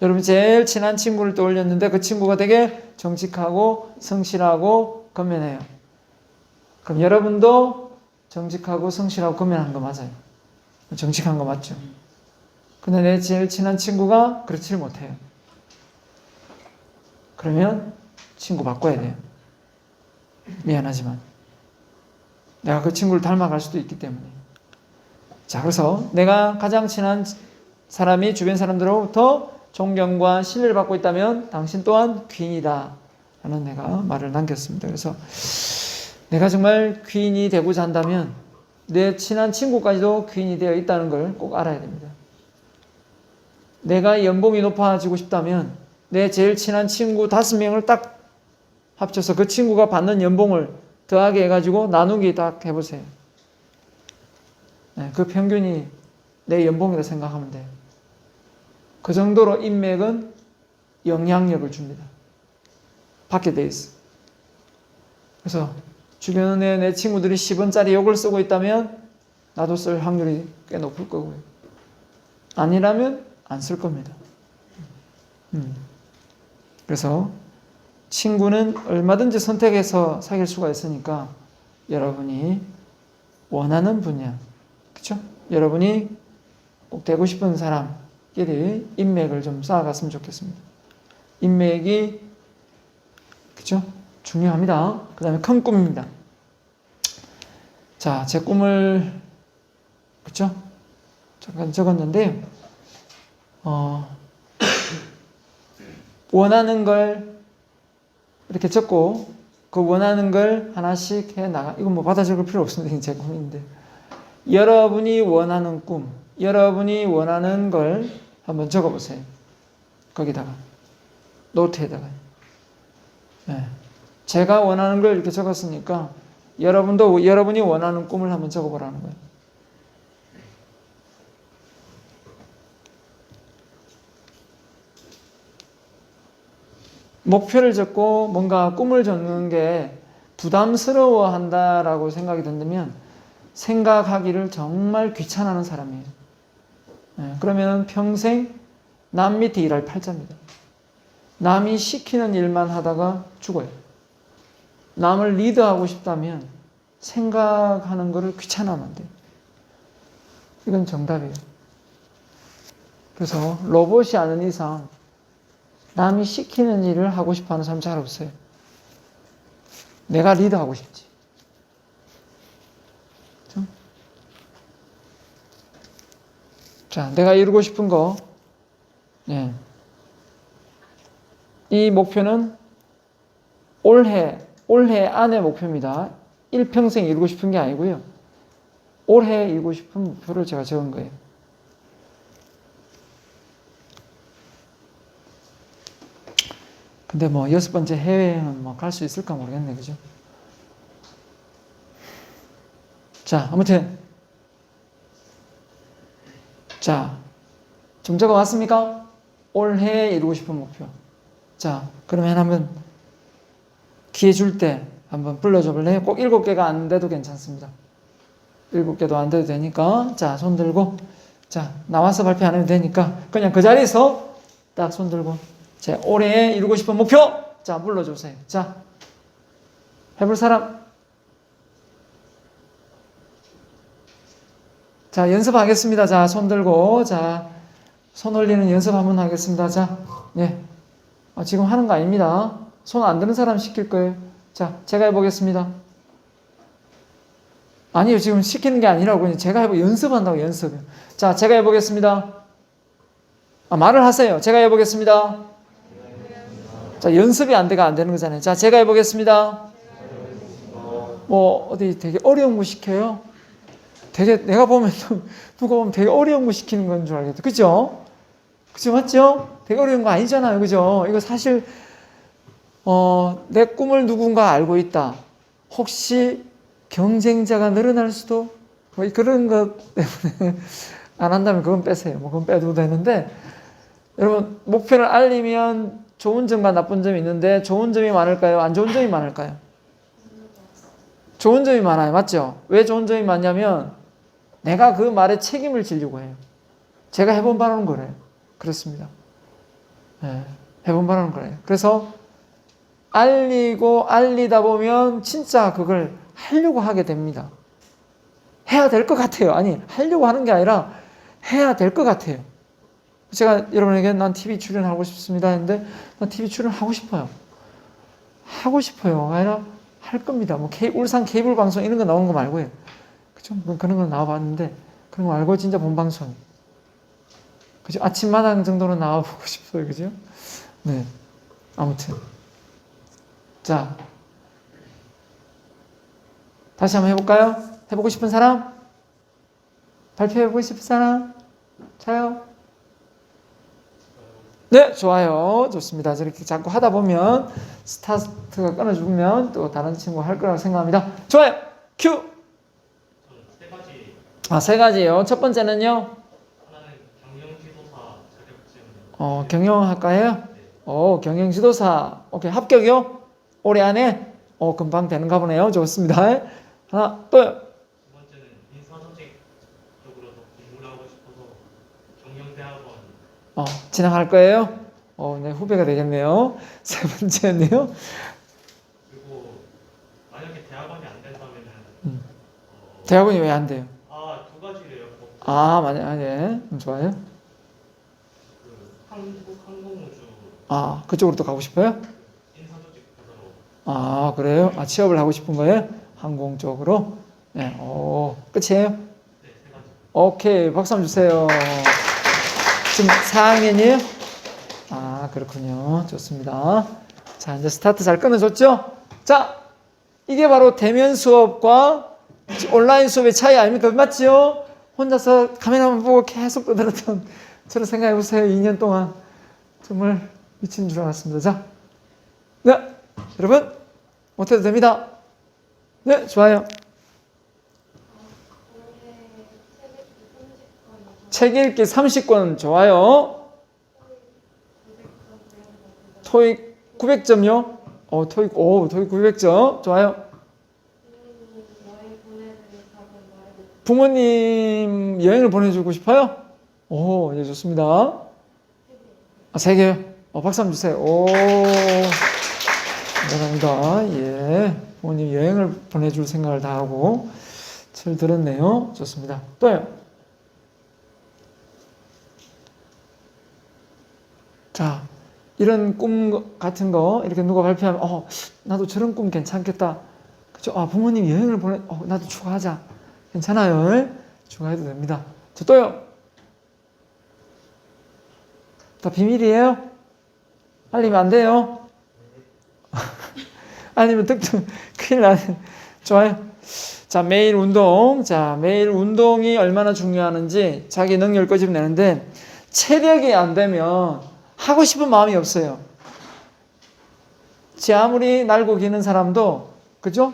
여러분이 제일 친한 친구를 떠올렸는데 그 친구가 되게 정직하고 성실하고 건면해요. 그럼 여러분도 정직하고 성실하고 건면한 거 맞아요. 정직한 거 맞죠? 근데 내 제일 친한 친구가 그렇지를 못해요. 그러면 친구 바꿔야 돼요. 미안하지만 내가 그 친구를 닮아갈 수도 있기 때문에. 자, 그래서 내가 가장 친한 사람이 주변 사람들로부터 존경과 신뢰를 받고 있다면 당신 또한 귀인이다 라는 내가 말을 남겼습니다. 그래서 내가 정말 귀인이 되고자 한다면 내 친한 친구까지도 귀인이 되어 있다는 걸 꼭 알아야 됩니다. 내가 연봉이 높아지고 싶다면 내 제일 친한 친구 5명을 딱 합쳐서 그 친구가 받는 연봉을 더하게 해가지고 나누기 딱 해보세요. 네, 그 평균이 내 연봉이라 생각하면 돼요. 그 정도로 인맥은 영향력을 줍니다. 받게 돼 있어. 그래서 주변에 내 친구들이 10원짜리 욕을 쓰고 있다면 나도 쓸 확률이 꽤 높을 거고요. 아니라면 안 쓸 겁니다. 그래서 친구는 얼마든지 선택해서 사귈 수가 있으니까 여러분이 원하는 분야, 그렇죠? 여러분이 꼭 되고 싶은 사람끼리 인맥을 좀 쌓아갔으면 좋겠습니다. 인맥이 그렇죠? 중요합니다. 그 다음에 큰 꿈입니다. 자, 제 꿈을 그렇죠? 잠깐 적었는데요. 원하는 걸 이렇게 적고 그 원하는 걸 하나씩 해 나가. 이건 뭐 받아 적을 필요 없습니다. 제 꿈인데 여러분이 원하는 꿈, 여러분이 원하는 걸 한번 적어보세요. 거기다가 노트에다가. 네. 제가 원하는 걸 이렇게 적었으니까 여러분도 여러분이 원하는 꿈을 한번 적어보라는 거예요. 목표를 적고 뭔가 꿈을 적는 게 부담스러워 한다라고 생각이 든다면 생각하기를 정말 귀찮아하는 사람이에요. 네, 그러면 평생 남 밑에 일할 팔자입니다. 남이 시키는 일만 하다가 죽어요. 남을 리드하고 싶다면 생각하는 거를 귀찮아하면 안 돼요. 이건 정답이에요. 그래서 로봇이 아닌 이상 남이 시키는 일을 하고 싶어하는 사람 잘 없어요. 내가 리드하고 싶지. 그렇죠? 자, 내가 이루고 싶은 거. 네. 이 목표는 올해 안의 목표입니다. 일평생 이루고 싶은 게 아니고요. 올해 이루고 싶은 목표를 제가 적은 거예요. 근데 뭐 6번째 해외여행은 뭐 갈 수 있을까 모르겠네. 그죠? 자, 아무튼 자, 좀 적어 왔습니까? 올해 이루고 싶은 목표. 자, 그러면 한번 기회 줄 때 한번 불러줘 볼래요? 꼭 7개가 안 돼도 괜찮습니다. 7개도 안 돼도 되니까 자, 손 들고 자, 나와서 발표 안 해도 되니까 그냥 그 자리에서 딱 손 들고 제 올해 이루고 싶은 목표! 자, 불러주세요. 자, 해볼 사람? 자, 연습하겠습니다. 자, 손 들고, 자, 손 올리는 연습 한번 하겠습니다. 자, 예. 지금 하는 거 아닙니다. 손 안 드는 사람 시킬 거예요. 자, 제가 해보겠습니다. 아니요, 지금 시키는 게 아니라고. 제가 연습한다고, 연습. 자, 제가 해보겠습니다. 말을 하세요. 제가 해보겠습니다. 자, 연습이 안 되는 거잖아요. 자, 제가 해보겠습니다. 뭐, 어디 되게 어려운 거 시켜요? 되게, 내가 보면, 누가 보면 되게 어려운 거 시키는 건 줄 알겠다. 그죠? 그죠? 맞죠? 되게 어려운 거 아니잖아요. 그죠? 이거 사실, 내 꿈을 누군가 알고 있다. 혹시 경쟁자가 늘어날 수도? 뭐 그런 것 때문에 안 한다면 그건 빼세요. 뭐, 그건 빼도 되는데, 여러분, 목표를 알리면 좋은 점과 나쁜 점이 있는데 좋은 점이 많을까요? 안 좋은 점이 많을까요? 좋은 점이 많아요. 맞죠? 왜 좋은 점이 많냐면 내가 그 말에 책임을 지려고 해요. 제가 해본 바라는 거래요. 그렇습니다. 네, 해본 바라는 거래요. 그래서 알리다 보면 진짜 그걸 하려고 하게 됩니다. 해야 될 것 같아요. 아니, 하려고 하는 게 아니라 해야 될 것 같아요. 제가 여러분에게 난 TV 출연하고 싶습니다 했는데 난 TV 출연하고 싶어요. 하고 싶어요. 아니라 할 겁니다. 뭐 울산 케이블 방송 이런 거 나오는 거 말고요. 그죠? 그런 거 나와봤는데 그런 거 말고 진짜 본방송. 그죠? 아침마당 정도는 나와보고 싶어요. 그죠? 네. 아무튼. 자. 다시 한번 해볼까요? 해보고 싶은 사람? 발표해보고 싶은 사람? 자요? 네, 좋아요. 좋습니다. 저렇게 자꾸 하다 보면 스타트가 끊어주면 또 다른 친구 할 거라고 생각합니다. 좋아요. 큐. 세 가지예요. 첫 번째는요. 하나는 경영지도사 자격증. 경영 할까요? 경영지도사. 오케이, 합격이요? 올해 안에? 금방 되는가 보네요. 좋습니다. 하나, 또요. 두 번째는 인사조직 쪽으로 더 공부를 하고 싶어서 경영대학원. 진행할 거예요? 네, 후배가 되겠네요. 세 번째는요. 그리고 만약에 대학원이 안 된다면은 대학원이 왜 안 돼요? 두 가지래요. 네. 좋아요. 그 한국 항공우주 그쪽으로 또 가고 싶어요? 인사조직 부서로. 그래요? 취업을 하고 싶은 거예요? 항공 쪽으로? 네, 끝이에요? 네, 세 가지. 오케이, 박수 한번 주세요. 지금 4학년이에요? 그렇군요. 좋습니다. 자, 이제 스타트 잘 끊어줬죠? 자, 이게 바로 대면 수업과 온라인 수업의 차이 아닙니까? 맞지요? 혼자서 카메라만 보고 계속 떠들었던 저를 생각해 보세요. 2년 동안. 정말 미친 줄 알았습니다. 자, 네, 여러분, 못해도 됩니다. 네, 좋아요. 책 읽기 30권 좋아요. 토익 900점요? 토익 900점. 좋아요. 부모님 여행을 보내주고 싶어요? 예, 좋습니다. 3개요? 박수 한번 주세요. 감사합니다. 예. 부모님 여행을 보내줄 생각을 다 하고 잘 들었네요. 좋습니다. 또요. 자, 이런 꿈 같은 거 이렇게 누가 발표하면 나도 저런 꿈 괜찮겠다. 그죠? 부모님 여행을 나도 추가하자. 괜찮아요. 추가해도 됩니다. 저 또요. 다 비밀이에요? 알리면 안 돼요? 아니면 득점 큰일 나네. 좋아요. 자, 매일 운동. 자, 매일 운동이 얼마나 중요하는지 자기 능력을 끄집어내는데 체력이 안 되면 하고 싶은 마음이 없어요. 지 아무리 날고 기는 사람도, 그죠?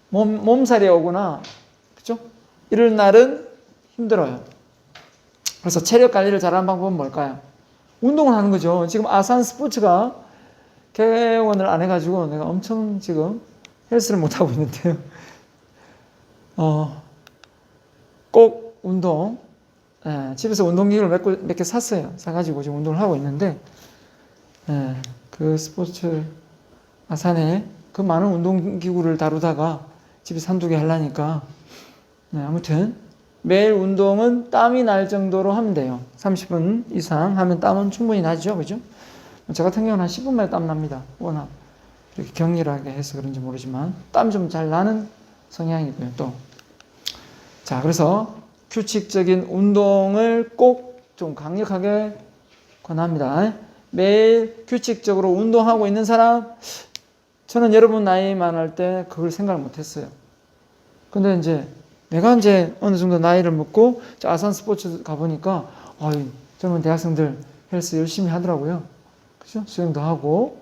몸살이 오거나, 그죠? 이럴 날은 힘들어요. 그래서 체력 관리를 잘하는 방법은 뭘까요? 운동을 하는 거죠. 지금 아산 스포츠가 개원을 안 해가지고 내가 엄청 지금 헬스를 못하고 있는데요. 꼭 운동, 집에서 운동기구를 몇 개 샀어요. 사가지고 지금 운동을 하고 있는데, 그 스포츠 아산에 그 많은 운동기구를 다루다가 집에서 한두 개 하려니까, 아무튼 매일 운동은 땀이 날 정도로 하면 돼요. 30분 이상 하면 땀은 충분히 나죠. 그죠? 저 같은 경우는 한 10분 만에 땀 납니다. 워낙 이렇게 격렬하게 해서 그런지 모르지만 땀 좀 잘 나는 성향이고요. 또. 자, 그래서 규칙적인 운동을 꼭 좀 강력하게 권합니다. 매일 규칙적으로 운동하고 있는 사람, 저는 여러분 나이 많을 때 그걸 생각을 못 했어요. 근데 내가 어느 정도 나이를 먹고 아산 스포츠 가보니까 젊은 대학생들 헬스 열심히 하더라고요. 그죠? 수영도 하고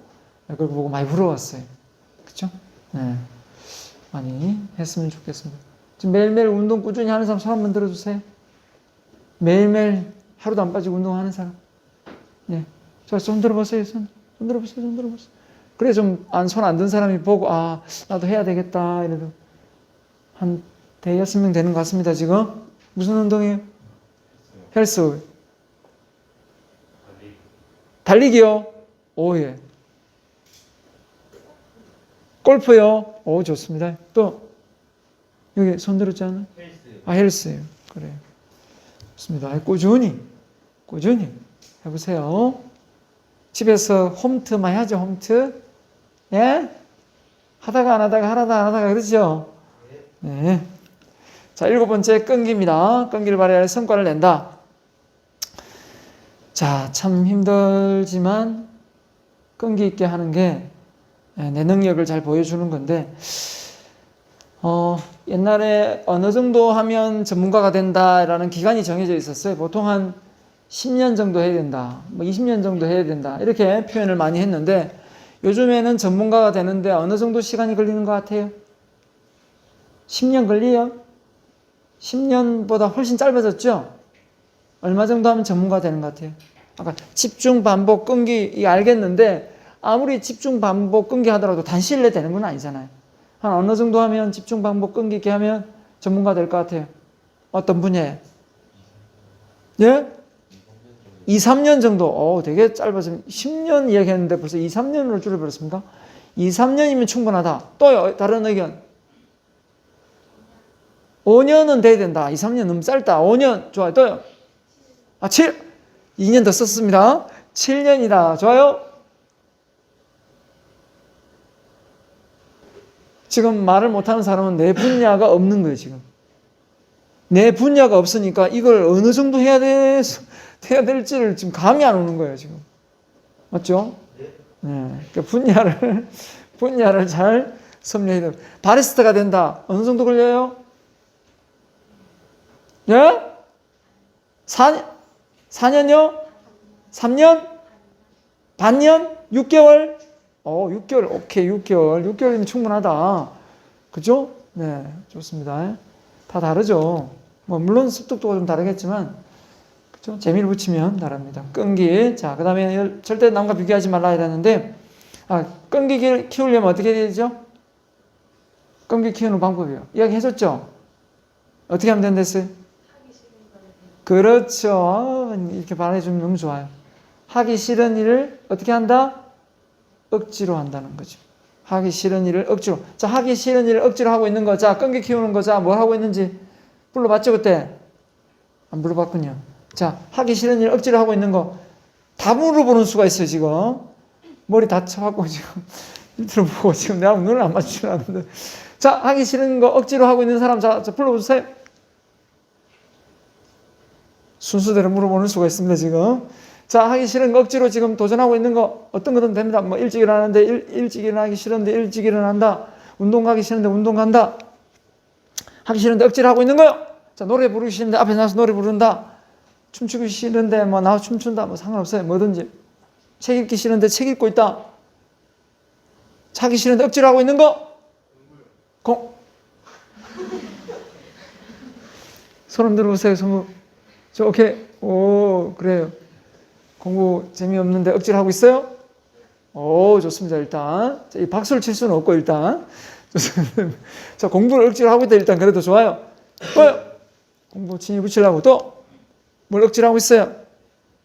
그걸 보고 많이 부러웠어요. 그죠? 네. 많이 했으면 좋겠습니다. 지금 매일매일 운동 꾸준히 하는 사람 손 한번 들어주세요. 매일매일 하루도 안 빠지고 운동하는 사람. 네. 자, 손 들어보세요. 손 들어보세요. 그래 좀 손 안 든 사람이 보고 나도 해야 되겠다 이래도 한 대여섯 명 되는 것 같습니다. 지금 무슨 운동이에요? 헬스. 달리기요? 예. 골프요? 좋습니다. 또 여기 손 들었지 않아요? 헬스요. 그래요. 좋습니다. 꾸준히 해보세요. 집에서 홈트 많이 하죠. 홈트. 예? 하다가 안 하다가 그러죠? 네. 자, 7번째 끈기입니다. 끈기를 발휘할 성과를 낸다. 자, 참 힘들지만 끈기 있게 하는 게 내 능력을 잘 보여주는 건데, 옛날에 어느 정도 하면 전문가가 된다라는 기간이 정해져 있었어요. 보통 한 10년 정도 해야 된다, 20년 정도 해야 된다, 이렇게 표현을 많이 했는데, 요즘에는 전문가가 되는데 어느 정도 시간이 걸리는 것 같아요? 10년 걸려요? 10년보다 훨씬 짧아졌죠? 얼마 정도 하면 전문가 되는 것 같아요? 아까 집중, 반복, 끈기, 이게 알겠는데, 아무리 집중 반복 끊기 하더라도 단시일 내 되는 건 아니잖아요. 한 어느 정도 하면 집중 반복 끊기 이렇게 하면 전문가 될 것 같아요. 어떤 분야에? 예? 2, 3년 정도. 되게 짧아지면 10년 이야기했는데 벌써 2, 3년으로 줄여버렸습니다. 2, 3년이면 충분하다. 또요, 다른 의견. 5년은 돼야 된다. 2, 3년 너무 짧다. 5년. 좋아요. 또요. 2년 더 썼습니다. 7년이다. 좋아요. 지금 말을 못하는 사람은 내 분야가 없는 거예요, 지금. 내 분야가 없으니까 이걸 어느 정도 해야 될지를 지금 감이 안 오는 거예요, 지금. 맞죠? 네. 그러니까 분야를 잘 섭렵해야 돼요. 바리스타가 된다. 어느 정도 걸려요? 예? 4년요? 3년? 반년? 6개월? 6개월. 오케이, 6개월. 6개월이면 충분하다. 그죠? 네, 좋습니다. 다 다르죠. 물론 습득도가 좀 다르겠지만, 그죠? 재미를 붙이면 다릅니다. 끈기. 자, 그 다음에 절대 남과 비교하지 말라 이랬는데, 끈기 키우려면 어떻게 해야 되죠? 끈기 키우는 방법이요. 이야기 해줬죠? 어떻게 하면 된댔어요? 그렇죠. 이렇게 말해주면 너무 좋아요. 하기 싫은 일을 어떻게 한다? 억지로 한다는 거죠. 하기 싫은 일을 억지로. 자, 하기 싫은 일을 억지로 하고 있는 거. 자, 끈기 키우는 거. 자, 뭘 하고 있는지 불러봤죠, 그때? 안 불러봤군요. 자, 하기 싫은 일을 억지로 하고 있는 거. 다 물어보는 수가 있어요, 지금. 머리 다쳐갖고 지금 밑으로 보고 지금 내가 눈을 안 맞추려는데. 자, 하기 싫은 거 억지로 하고 있는 사람. 자, 불러보세요. 순수대로 물어보는 수가 있습니다, 지금. 자, 하기 싫은 거 억지로 지금 도전하고 있는 거 어떤 거든 됩니다. 일찍 일어나는데 일찍 일어나기 싫은데 일찍 일어난다. 운동 가기 싫은데 운동 간다. 하기 싫은데 억지로 하고 있는 거요. 자, 노래 부르기 싫은데 앞에 나와서 노래 부른다. 춤추기 싫은데 나와서 춤춘다. 상관없어요. 뭐든지. 책 읽기 싫은데 책 읽고 있다. 하기 싫은데 억지로 하고 있는 거. 손 들어보세요. 저 오케이. 오, 그래요. 공부 재미없는데 억지로 하고 있어요? 좋습니다. 일단 이 박수를 칠 수는 없고 일단 자, 공부를 억지로 하고 있다. 일단 그래도 좋아요. 또요. 공부 진이 붙이려고 또 뭘 억지로 하고 있어요?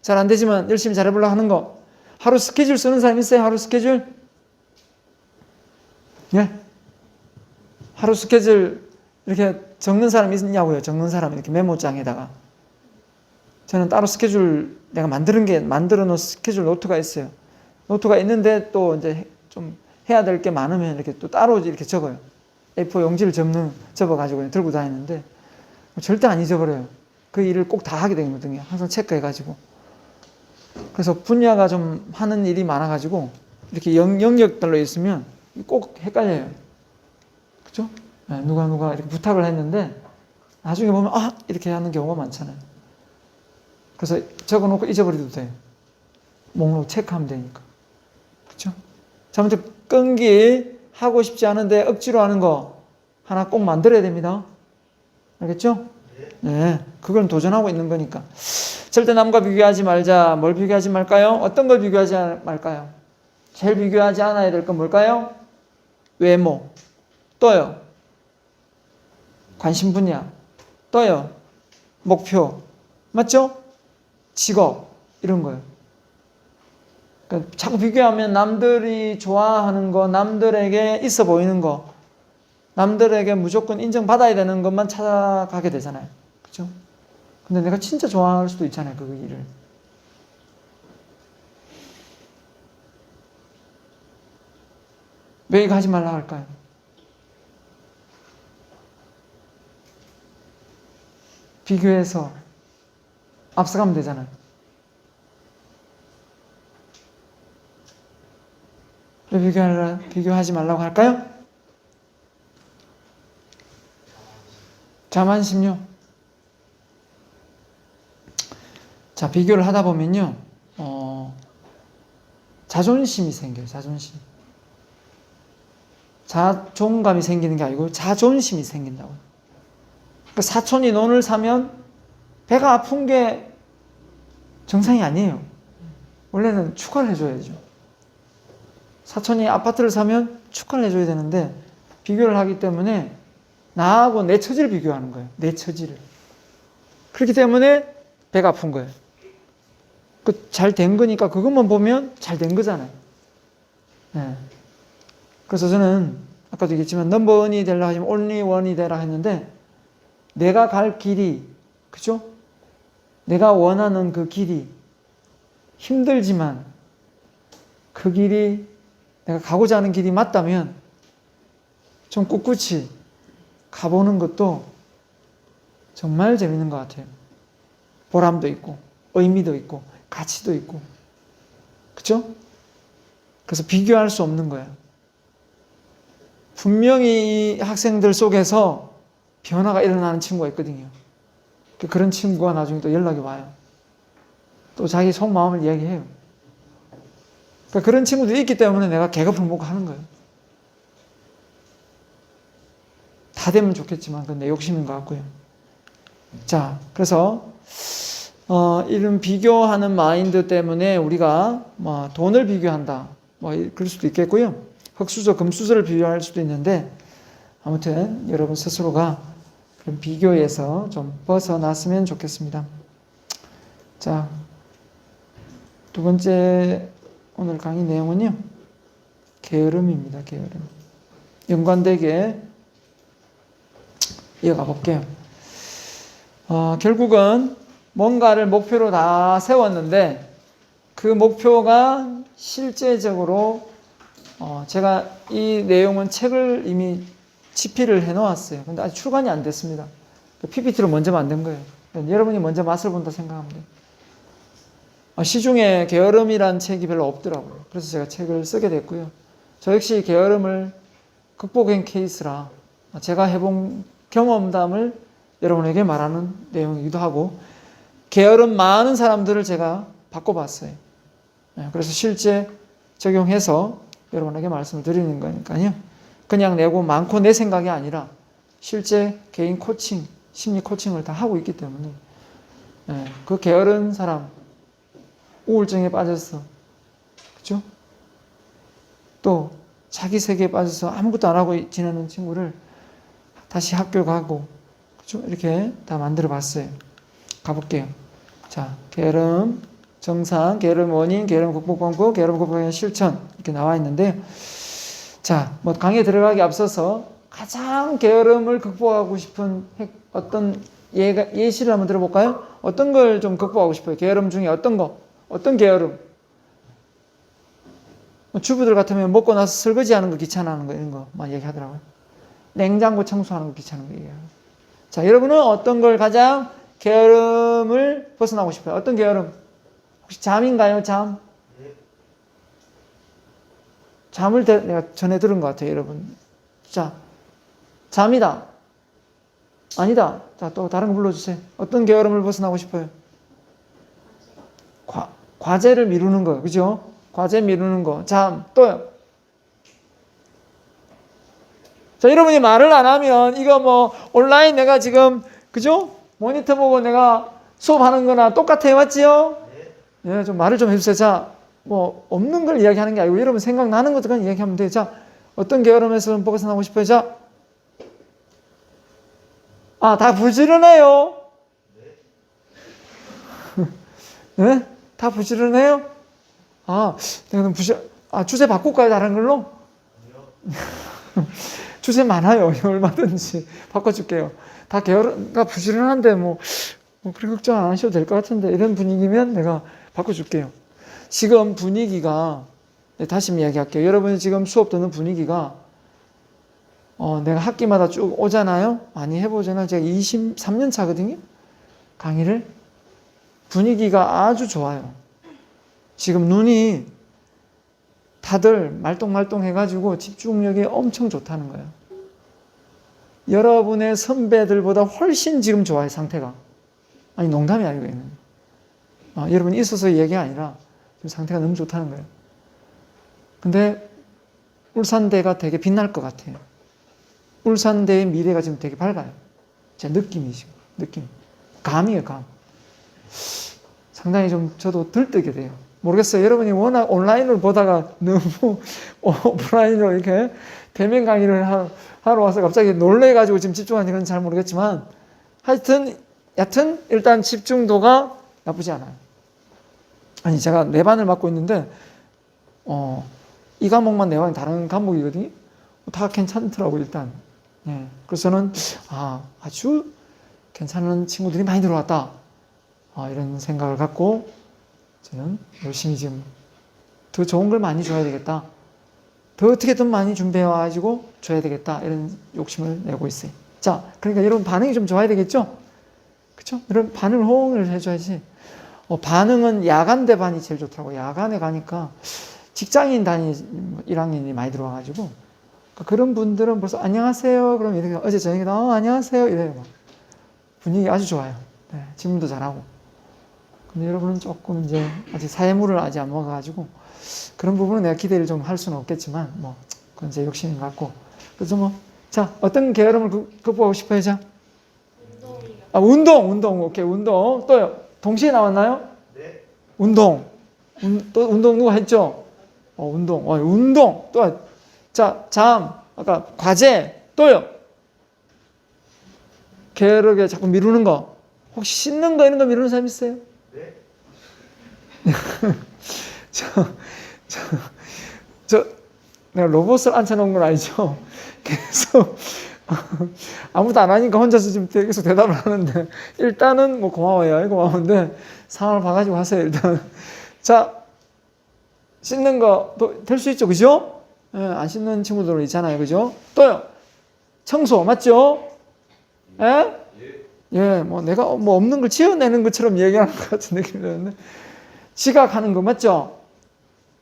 잘 안 되지만 열심히 잘해보려고 하는 거. 하루 스케줄 쓰는 사람 있어요? 하루 스케줄? 예? 하루 스케줄 이렇게 적는 사람 있냐고요? 적는 사람 이렇게 메모장에다가. 저는 따로 스케줄 내가 만들어 놓은 스케줄 노트가 있어요. 노트가 있는데 또 이제 좀 해야 될 게 많으면 이렇게 또 따로 이렇게 적어요. A4 용지를 접어가지고 들고 다니는데 절대 안 잊어버려요. 그 일을 꼭 다 하게 되거든요. 항상 체크해가지고. 그래서 분야가 좀 하는 일이 많아가지고 이렇게 영역별로 있으면 꼭 헷갈려요. 그죠? 네, 누가 이렇게 부탁을 했는데 나중에 보면 이렇게 하는 경우가 많잖아요. 그래서 적어놓고 잊어버려도 돼요. 목록 체크하면 되니까. 그렇죠? 자, 먼저 끈기 하고 싶지 않은데 억지로 하는 거 하나 꼭 만들어야 됩니다. 알겠죠? 네, 그건 도전하고 있는 거니까. 절대 남과 비교하지 말자. 뭘 비교하지 말까요? 어떤 걸 비교하지 말까요? 제일 비교하지 않아야 될 건 뭘까요? 외모. 또요. 관심 분야. 또요. 목표. 맞죠? 직업. 이런 거예요. 그러니까 자꾸 비교하면 남들이 좋아하는 거, 남들에게 있어 보이는 거, 남들에게 무조건 인정받아야 되는 것만 찾아가게 되잖아요. 그렇죠? 근데 내가 진짜 좋아할 수도 있잖아요. 그 일을. 왜 이거 하지 말라 할까요? 비교해서 앞서가면 되잖아요. 왜 비교하지 말라고 할까요? 자만심요. 자, 비교를 하다 보면요, 자존심이 생겨요. 자존감이 생기는 게 아니고 자존심이 생긴다고요. 그러니까 사촌이 논을 사면 배가 아픈 게 정상이 아니에요. 원래는 축하를 해줘야죠. 사촌이 아파트를 사면 축하를 해줘야 되는데 비교를 하기 때문에 나하고 내 처지를 비교하는 거예요. 내 처지를. 그렇기 때문에 배가 아픈 거예요. 그 잘 된 거니까 그것만 보면 잘 된 거잖아요. 네. 그래서 저는 아까도 얘기했지만 넘버원이 되려고 하면 only one이 되라 했는데 내가 갈 길이, 그죠? 내가 원하는 그 길이 힘들지만 그 길이 내가 가고자 하는 길이 맞다면 좀 꿋꿋이 가보는 것도 정말 재밌는 것 같아요. 보람도 있고 의미도 있고 가치도 있고, 그죠? 그래서 비교할 수 없는 거예요. 분명히 이 학생들 속에서 변화가 일어나는 친구가 있거든요. 그런 친구가 나중에 또 연락이 와요. 또 자기 속마음을 이야기해요. 그러니까 그런 친구들이 있기 때문에 내가 계급을 먹고 하는 거예요. 다 되면 좋겠지만 그건 내 욕심인 것 같고요. 자, 그래서 이런 비교하는 마인드 때문에 우리가 돈을 비교한다, 그럴 수도 있겠고요. 흙수저, 금수저를 비교할 수도 있는데 아무튼 여러분 스스로가 그런 비교에서 좀 벗어났으면 좋겠습니다. 자, 두 번째 오늘 강의 내용은요, 게으름입니다. 게으름. 연관되게 이어가 볼게요. 결국은 뭔가를 목표로 다 세웠는데 그 목표가 실제적으로 제가 이 내용은 책을 이미 집필을 해 놓았어요. 근데 아직 출간이 안 됐습니다. PPT로 먼저 만든 거예요. 여러분이 먼저 맛을 본다 생각하면 돼요. 시중에 게으름이란 책이 별로 없더라고요. 그래서 제가 책을 쓰게 됐고요. 저 역시 게으름을 극복한 케이스라 제가 해본 경험담을 여러분에게 말하는 내용이기도 하고, 게으름 많은 사람들을 제가 바꿔봤어요. 그래서 실제 적용해서 여러분에게 말씀을 드리는 거니까요. 그냥 내고 많고 내 생각이 아니라 실제 개인 코칭, 심리 코칭을 다 하고 있기 때문에 그 게으른 사람, 우울증에 빠졌어, 그렇죠? 또 자기 세계에 빠져서 아무것도 안 하고 지내는 친구를 다시 학교 가고, 그렇죠? 이렇게 다 만들어 봤어요. 가볼게요. 자, 게으름 정상, 게으름 원인, 게으름 극복 방법, 게으름 극복의 실천 이렇게 나와 있는데, 자, 강의에 들어가기 앞서서 가장 게으름을 극복하고 싶은 어떤 예시를 한번 들어볼까요? 어떤 걸 좀 극복하고 싶어요? 게으름 중에 어떤 거? 어떤 게으름? 주부들 같으면 먹고 나서 설거지하는 거 귀찮아하는 거 이런 거 많이 얘기하더라고요. 냉장고 청소하는 거 귀찮은 거 얘기해요. 자, 여러분은 어떤 걸 가장 게으름을 벗어나고 싶어요? 어떤 게으름? 혹시 잠인가요? 잠? 잠을 내가 전에 들은 것 같아요, 여러분. 자, 잠이다. 아니다. 자, 또 다른 거 불러주세요. 어떤 게으름을 벗어나고 싶어요? 과제를 미루는 거예요. 그죠? 과제 미루는 거. 잠. 또요. 자, 여러분이 말을 안 하면 이거 온라인 내가 지금, 그죠? 모니터 보고 내가 수업하는 거나 똑같아요. 맞지요? 네, 좀 말을 좀 해주세요. 자, 없는 걸 이야기하는 게 아니고 여러분 생각나는 것도 그냥 이야기하면 돼요. 자, 어떤 게으름에서 벗어나고 싶어요? 자, 다 부지런해요. 네? 다 부지런해요? 내가 너무 주제 바꿀까요? 다른 걸로? 주제 많아요. 얼마든지 바꿔줄게요. 다 게으르가 부지런한데 그렇게 걱정 안 하셔도 될 것 같은데 이런 분위기면 내가 바꿔줄게요. 지금 분위기가, 다시 이야기할게요. 여러분이 지금 수업 듣는 분위기가 내가 학기마다 쭉 오잖아요. 많이 해보잖아요. 제가 23년 차거든요. 강의를. 분위기가 아주 좋아요. 지금 눈이 다들 말똥말똥 해가지고 집중력이 엄청 좋다는 거예요. 여러분의 선배들보다 훨씬 지금 좋아요, 상태가. 아니, 농담이 아니고 있는. 여러분이 있어서 얘기가 아니라 지금 상태가 너무 좋다는 거예요. 근데 울산대가 되게 빛날 것 같아요. 울산대의 미래가 지금 되게 밝아요. 제 느낌이 지금, 느낌. 감이에요, 감. 상당히 좀 저도 들뜨게 돼요. 모르겠어요. 여러분이 워낙 온라인을 보다가 너무 오프라인으로 이렇게 대면 강의를 하러 와서 갑자기 놀래가지고 지금 집중하는 건 잘 모르겠지만 여튼 일단 집중도가 나쁘지 않아요. 아니 제가 4반을 맡고 있는데 이 과목만 내과는 다른 과목이거든요. 다 괜찮더라고요 일단. 예. 그래서 저는 아주 괜찮은 친구들이 많이 들어왔다. 이런 생각을 갖고 저는 열심히 지금 더 좋은 걸 많이 줘야 되겠다. 더 어떻게든 많이 준비해와가지고 줘야 되겠다. 이런 욕심을 내고 있어요. 자, 그러니까 여러분 반응이 좀 좋아야 되겠죠? 그쵸? 여러분 반응을 호응을 해줘야지. 반응은 야간 대반이 제일 좋더라고요. 야간에 가니까 직장인 단위 1학년이 많이 들어와가지고 그런 분들은 벌써 안녕하세요. 그럼 이렇게 어제 저녁에 안녕하세요. 이래요. 막. 분위기 아주 좋아요. 네, 질문도 잘하고. 근데 여러분은 조금 이제 아직 사회물을 아직 안 먹어가지고 그런 부분은 내가 기대를 좀 할 수는 없겠지만 그건 제 욕심인 것 같고. 그래서 자 어떤 게으름을 극복하고 싶어요? 자 운동. 오케이 운동. 또요. 동시에 나왔나요? 네. 운동. 또 운동 누가 했죠? 운동. 운동. 또 자, 아까 과제. 또요. 게으르게 자꾸 미루는 거. 혹시 씻는 거 이런 거 미루는 사람 있어요? 네. 내가 로봇을 앉혀놓은 건 아니죠. 계속 아무도 안 하니까 혼자서 지금 계속 대답을 하는데 일단은 고마워요. 고마운데 상황을 봐가지고 하세요. 일단 자 씻는 거 될 수 있죠, 그죠? 예, 안 씻는 친구들 있잖아요, 그죠? 또요 청소 맞죠? 예? 예, 내가 없는 걸 지어내는 것처럼 얘기하는 것 같은 느낌이 드는데 지각하는 거 맞죠?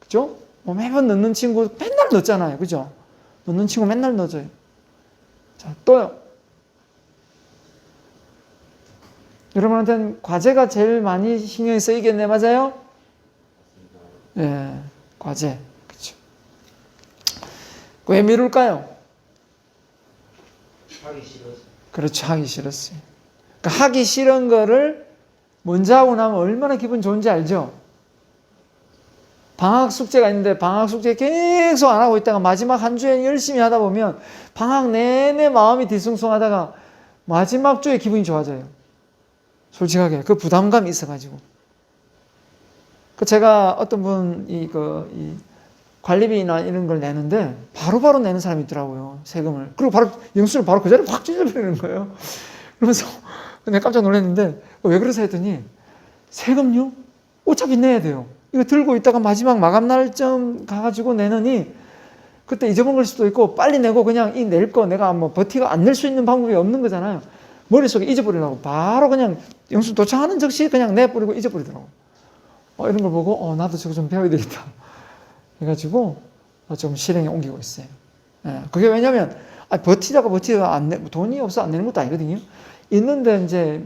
그죠? 매번 넣는 친구 맨날 넣잖아요, 그죠? 넣는 친구 맨날 넣어줘요. 자, 또요. 여러분한테는 과제가 제일 많이 신경이 쓰이겠네, 맞아요? 예, 과제. 그쵸. 왜 미룰까요? 하기 싫어서. 그렇죠, 하기 싫었어요. 그러니까 하기 싫은 거를 먼저 하고 나면 얼마나 기분 좋은지 알죠? 방학 숙제가 있는데 방학 숙제 계속 안 하고 있다가 마지막 한 주에 열심히 하다 보면 방학 내내 마음이 뒤숭숭하다가 마지막 주에 기분이 좋아져요. 솔직하게 그 부담감이 있어가지고. 제가 어떤 분 이 관리비나 이런 걸 내는데 바로바로 내는 사람이 있더라고요. 세금을. 그리고 바로 영수를 바로 그 자리에 확 찢어버리는 거예요. 그러면서 내가 깜짝 놀랐는데 왜 그러세요 했더니 세금요? 어차피 내야 돼요. 이거 들고 있다가 마지막 마감 날쯤 가가지고 내느니 그때 잊어먹을 수도 있고 빨리 내고 그냥 이 낼 거 내가 버티가 안 낼 수 있는 방법이 없는 거잖아요. 머릿속에 잊어버리려고 바로 그냥 영수 도착하는 즉시 그냥 내버리고 잊어버리더라고. 이런 걸 보고 나도 저거 좀 배워야 되겠다 해가지고 좀 실행에 옮기고 있어요. 예, 그게 왜냐면 버티다가 돈이 없어 안 내는 것도 아니거든요. 있는데 이제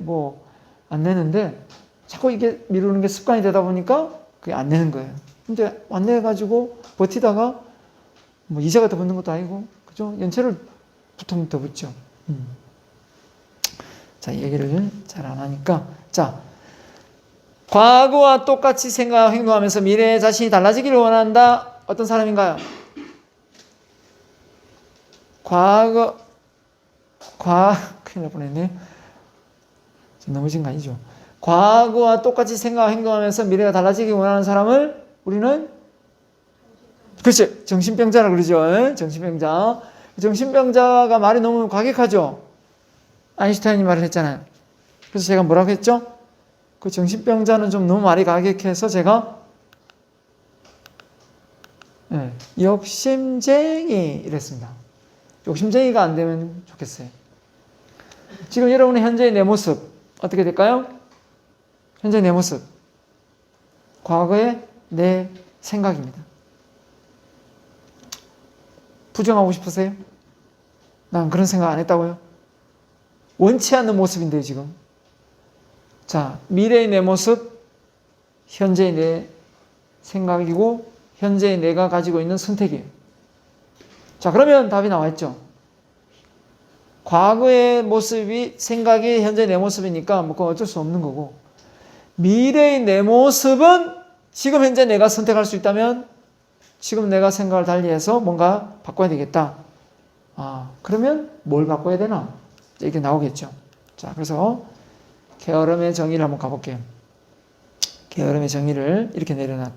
안 내는데 자꾸 이게 미루는 게 습관이 되다 보니까 그게 안 내는 거예요. 근데 안 내가지고 버티다가 이자가 더 붙는 것도 아니고 그죠? 연체를 붙으면 더 붙죠. 자, 얘기를 잘 안 하니까 자, 과거와 똑같이 생각하고 행동하면서 미래의 자신이 달라지기를 원한다. 어떤 사람인가요? 큰일 날 뻔했네. 넘어진 거 아니죠? 과거와 똑같이 생각하고 행동하면서 미래가 달라지기 원하는 사람을 우리는 그렇지, 정신병자라고 그러죠. 정신병자. 정신병자가 말이 너무 과격하죠. 아인슈타인이 말을 했잖아요. 그래서 제가 뭐라고 했죠? 그 정신병자는 좀 너무 말이 과격해서 제가 욕심쟁이 이랬습니다. 욕심쟁이가 안 되면 좋겠어요. 지금 여러분의 현재의 내 모습 어떻게 될까요? 현재 내 모습 과거의 내 생각입니다. 부정하고 싶으세요? 난 그런 생각 안 했다고요? 원치 않는 모습인데요, 지금. 자, 미래의 내 모습, 현재의 내 생각이고, 현재의 내가 가지고 있는 선택이에요. 자, 그러면 답이 나와 있죠. 과거의 모습이 생각이 현재의 내 모습이니까 그건 어쩔 수 없는 거고, 미래의 내 모습은 지금 현재 내가 선택할 수 있다면 지금 내가 생각을 달리해서 뭔가 바꿔야 되겠다. 그러면 뭘 바꿔야 되나? 이게 나오겠죠. 자, 그래서 게으름의 정의를 한번 가볼게요. 게으름의 정의를 이렇게 내려놔.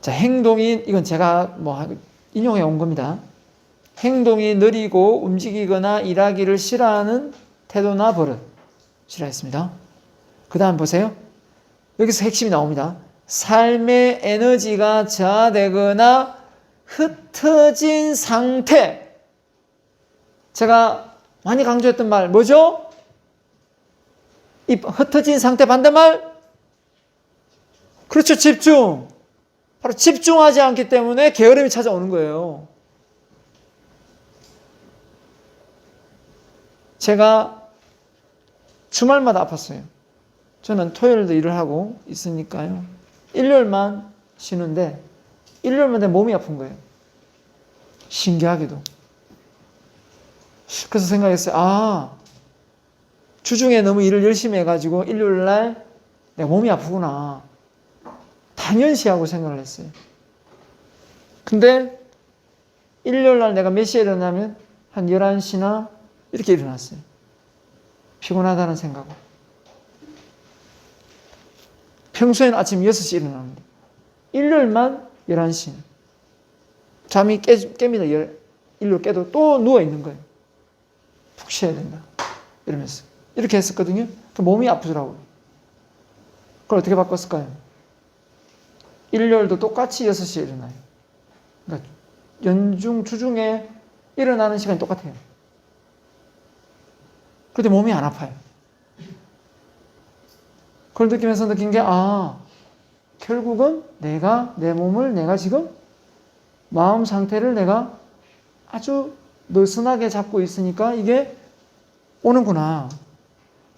자, 행동이, 이건 제가 인용해 온 겁니다. 행동이 느리고 움직이거나 일하기를 싫어하는 태도나 버릇. 싫어했습니다. 그 다음 보세요. 여기서 핵심이 나옵니다. 삶의 에너지가 저하되거나 흩어진 상태. 제가 많이 강조했던 말 뭐죠? 이 흩어진 상태 반대말? 그렇죠. 집중. 바로 집중하지 않기 때문에 게으름이 찾아오는 거예요. 제가 주말마다 아팠어요. 저는 토요일도 일을 하고 있으니까요. 일요일만 쉬는데 일요일만 내 몸이 아픈 거예요. 신기하게도. 그래서 생각했어요. 주중에 너무 일을 열심히 해가지고 일요일날 내가 몸이 아프구나. 당연시하고 생각을 했어요. 근데 일요일날 내가 몇 시에 일어나면 한 11시나 이렇게 일어났어요. 피곤하다는 생각으로. 평소에는 아침 6시에 일어납니다. 일요일만 11시. 잠이 깹니다. 일요일 깨도 또 누워있는 거예요. 푹 쉬어야 된다. 이러면서. 이렇게 했었거든요. 몸이 아프더라고요. 그걸 어떻게 바꿨을까요? 일요일도 똑같이 6시에 일어나요. 그러니까 연중, 주중에 일어나는 시간이 똑같아요. 그런데 몸이 안 아파요. 그걸 느끼면서 느낀 게, 결국은 내 몸을 내가 지금 마음 상태를 내가 아주 느슨하게 잡고 있으니까 이게 오는구나.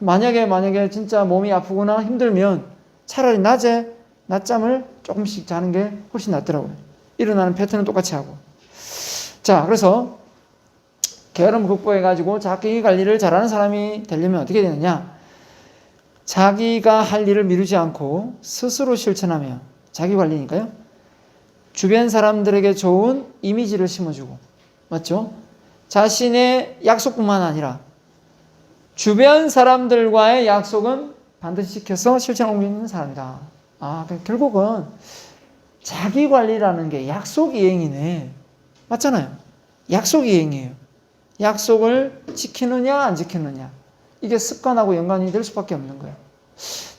만약에 진짜 몸이 아프거나 힘들면 차라리 낮에 낮잠을 조금씩 자는 게 훨씬 낫더라고요. 일어나는 패턴은 똑같이 하고. 자, 그래서 게으름 극복해가지고 자기 관리를 잘하는 사람이 되려면 어떻게 되느냐? 자기가 할 일을 미루지 않고 스스로 실천하며, 자기 관리니까요. 주변 사람들에게 좋은 이미지를 심어주고, 맞죠? 자신의 약속뿐만 아니라 주변 사람들과의 약속은 반드시 지켜서 실천 옮기는 사람이다. 결국은 자기 관리라는 게 약속 이행이네. 맞잖아요. 약속 이행이에요. 약속을 지키느냐 안 지키느냐. 이게 습관하고 연관이 될 수밖에 없는 거예요.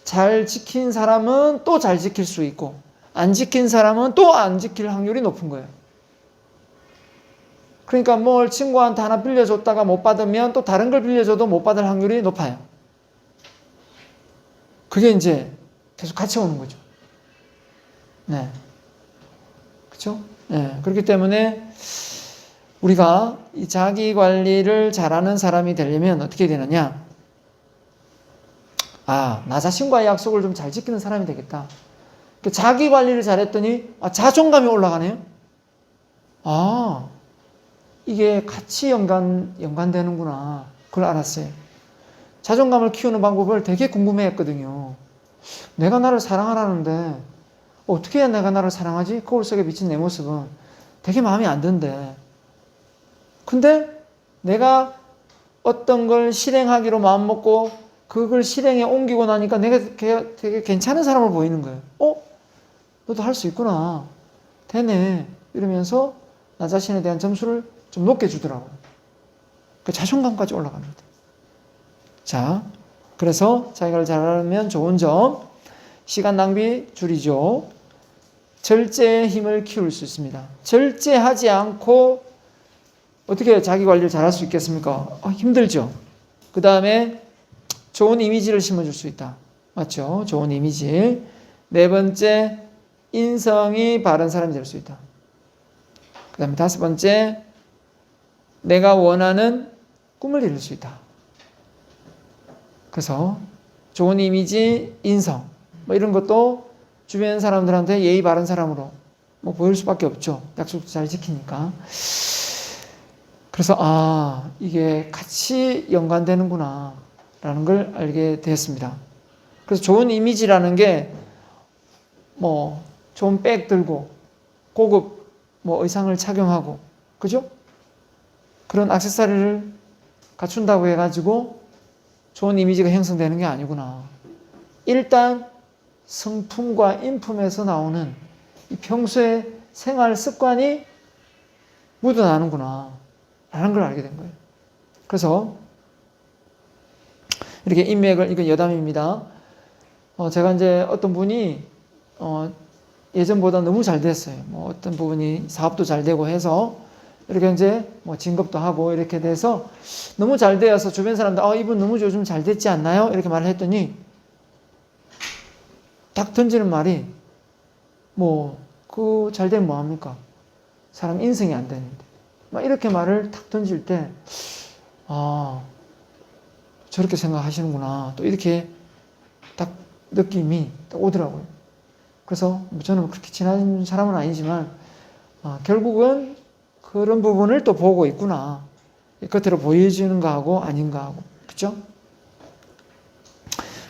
잘 지킨 사람은 또 잘 지킬 수 있고 안 지킨 사람은 또 안 지킬 확률이 높은 거예요. 그러니까 뭘 친구한테 하나 빌려줬다가 못 받으면 또 다른 걸 빌려줘도 못 받을 확률이 높아요. 그게 이제 계속 같이 오는 거죠. 네. 그렇죠? 네. 그렇기 때문에 우리가 이 자기 관리를 잘하는 사람이 되려면 어떻게 되느냐? 나 자신과의 약속을 좀 잘 지키는 사람이 되겠다. 자기 관리를 잘했더니 자존감이 올라가네요. 이게 같이 연관되는구나. 그걸 알았어요. 자존감을 키우는 방법을 되게 궁금해했거든요. 내가 나를 사랑하라는데 어떻게 해야 내가 나를 사랑하지? 거울 속에 비친 내 모습은 되게 마음에 안 든대. 근데 내가 어떤 걸 실행하기로 마음먹고 그걸 실행에 옮기고 나니까 내가 되게 괜찮은 사람을 보이는 거예요. 너도 할 수 있구나. 되네. 이러면서 나 자신에 대한 점수를 좀 높게 주더라고요. 그 자존감까지 올라갑니다. 자, 그래서 자기가 잘하면 좋은 점, 시간 낭비 줄이죠. 절제의 힘을 키울 수 있습니다. 절제하지 않고 어떻게 자기 관리를 잘할 수 있겠습니까? 힘들죠. 그 다음에 좋은 이미지를 심어줄 수 있다. 맞죠? 좋은 이미지. 네 번째, 인성이 바른 사람이 될 수 있다. 그 다음에 다섯 번째, 내가 원하는 꿈을 이룰 수 있다. 그래서 좋은 이미지, 인성 이런 것도 주변 사람들한테 예의 바른 사람으로 보일 수밖에 없죠. 약속도 잘 지키니까. 그래서 이게 같이 연관되는구나 라는 걸 알게 되었습니다. 그래서 좋은 이미지라는 게 뭐 좋은 백 들고 고급 뭐 의상을 착용하고, 그죠? 그런 액세서리를 갖춘다고 해가지고 좋은 이미지가 형성되는 게 아니구나. 일단 성품과 인품에서 나오는 이 평소의 생활 습관이 묻어나는구나 라는 걸 알게 된 거예요. 그래서 이렇게 인맥을, 이건 여담입니다. 제가 이제 어떤 분이 예전보다 너무 잘 됐어요. 뭐 어떤 부분이 사업도 잘 되고 해서 이렇게 이제 뭐 진급도 하고 이렇게 돼서 너무 잘 되어서 주변 사람들 이분 너무 요즘 잘 됐지 않나요? 이렇게 말을 했더니 딱 던지는 말이 뭐 그 잘 되면 뭐합니까? 사람 인성이 안 되는데 막 이렇게 말을 탁 던질 때 저렇게 생각하시는구나 또 이렇게 딱 느낌이 딱 오더라고요. 그래서 저는 그렇게 친한 사람은 아니지만 결국은 그런 부분을 또 보고 있구나. 겉으로 보여지는 거하고 아닌가 하고. 그렇죠?